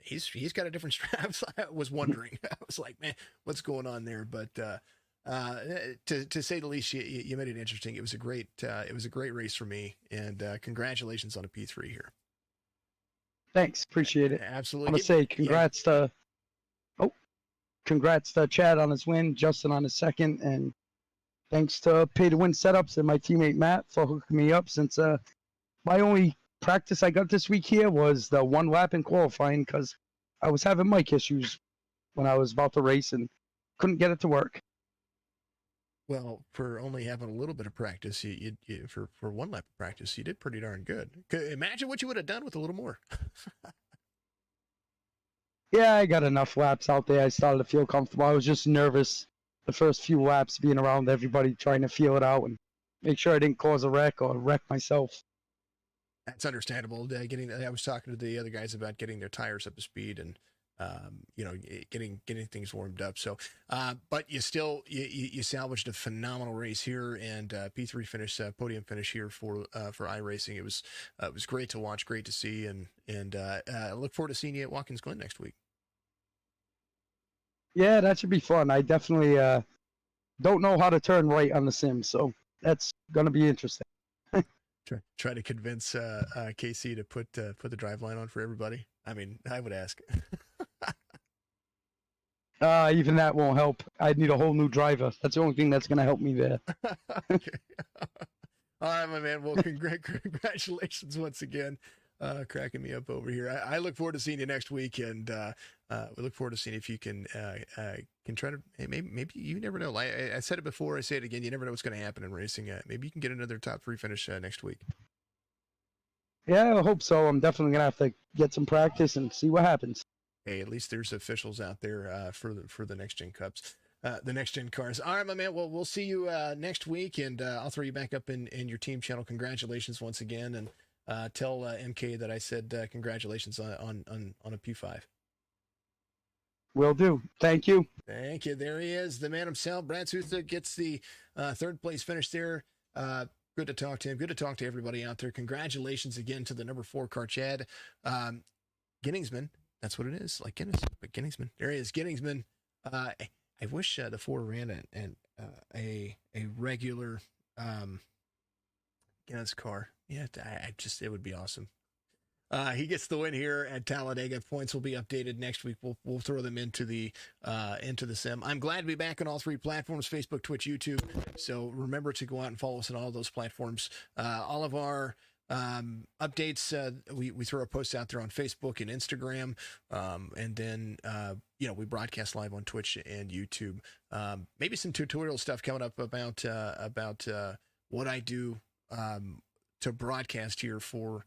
He's got a different strap. I was wondering. I was like, man, what's going on there? But to say the least, you made it interesting. It was a great race for me, and congratulations on a P3 here. Thanks, appreciate it. Absolutely. I'm gonna say congrats to Chad on his win, Justin on his second, and thanks to Pay to Win Setups and my teammate Matt for hooking me up, since my only practice I got this week here was the 1 lap in qualifying because I was having mic issues when I was about to race and couldn't get it to work. Well, for only having a little bit of practice, you for 1 lap of practice, you did pretty darn good. Imagine what you would have done with a little more. Yeah, I got enough laps out there. I started to feel comfortable. I was just nervous the first few laps being around everybody, trying to feel it out and make sure I didn't cause a wreck or wreck myself. That's understandable. I was talking to the other guys about getting their tires up to speed, and getting things warmed up. So, but you still you salvaged a phenomenal race here, and P3 finish, podium finish here for iRacing. It was great to watch, great to see, and I look forward to seeing you at Watkins Glen next week. Yeah, that should be fun. I definitely don't know how to turn right on the sim, so that's gonna be interesting. Try to convince KC to put the driveline on for everybody. I mean, I would ask. Even that won't help. I need a whole new driver. That's the only thing that's gonna help me there. Okay. All right, my man. Well, congratulations once again. Cracking me up over here. I look forward to seeing you next week, and we look forward to seeing if you can try to maybe you never know. I said it before, I say it again. You never know what's going to happen in racing. Maybe you can get another top 3 finish next week. Yeah, I hope so. I'm definitely gonna have to get some practice and see what happens. Hey, at least there's officials out there for the next gen cups. The next gen cars. All right, my man. Well, we'll see you next week, and I'll throw you back up in your team channel. Congratulations once again, and tell MK that I said congratulations on a P5. Will do. Thank you. Thank you. There he is, the man himself. Brad Sousa gets the third place finish there. Good to talk to him. Good to talk to everybody out there. Congratulations again to the number 4 car, Chad Ginningsman. That's what it is, like Guinness, but Ginningsman. There he is, Ginningsman. I wish the 4 ran a regular Guinness car. Yeah, it would be awesome. He gets the win here at Talladega. Points will be updated next week. We'll throw them into the sim. I'm glad to be back on all 3 platforms: Facebook, Twitch, YouTube. So remember to go out and follow us on all those platforms. All of our updates, we throw our posts out there on Facebook and Instagram, and then we broadcast live on Twitch and YouTube. Maybe some tutorial stuff coming up about what I do to broadcast here for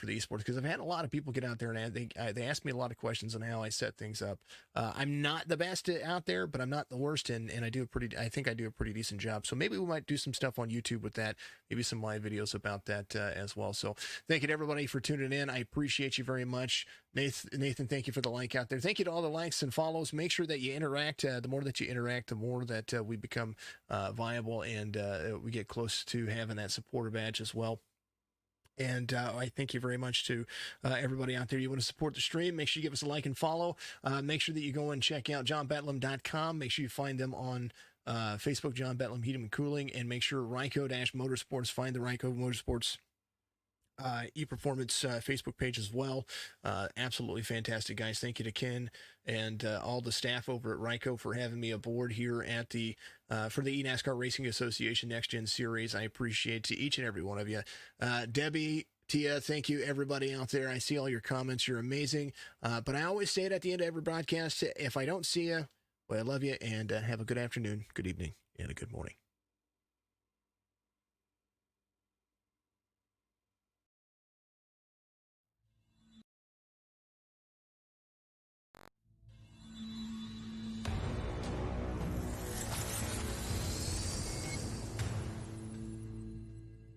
the esports, because I've had a lot of people get out there and they ask me a lot of questions on how I set things up. I'm not the best out there, but I'm not the worst, and I think I do a pretty decent job. So maybe we might do some stuff on YouTube with that, maybe some live videos about that as well. So thank you to everybody for tuning in. I appreciate you very much. Nathan, thank you for the like out there. Thank you to all the likes and follows. Make sure that you interact. The more that you interact, the more that we become viable, and we get close to having that supporter badge as well. And I thank you very much to everybody out there. You want to support the stream, make sure you give us a like and follow. Make sure that you go and check out johnbetlem.com. Make sure you find them on Facebook, John Betlem Heating and Cooling, and make sure Ryco-Motorsports, find the Ryco Motorsports ePerformance Facebook page as well. Absolutely fantastic, guys. Thank you to Ken and all the staff over at Ryco for having me aboard here at the for the eNASCAR Racing Association Next Gen Series. I appreciate each and every one of you. Debbie, Tia, thank you, everybody out there. I see all your comments. You're amazing. But I always say it at the end of every broadcast, if I don't see you, well, I love you, and have a good afternoon, good evening, and a good morning.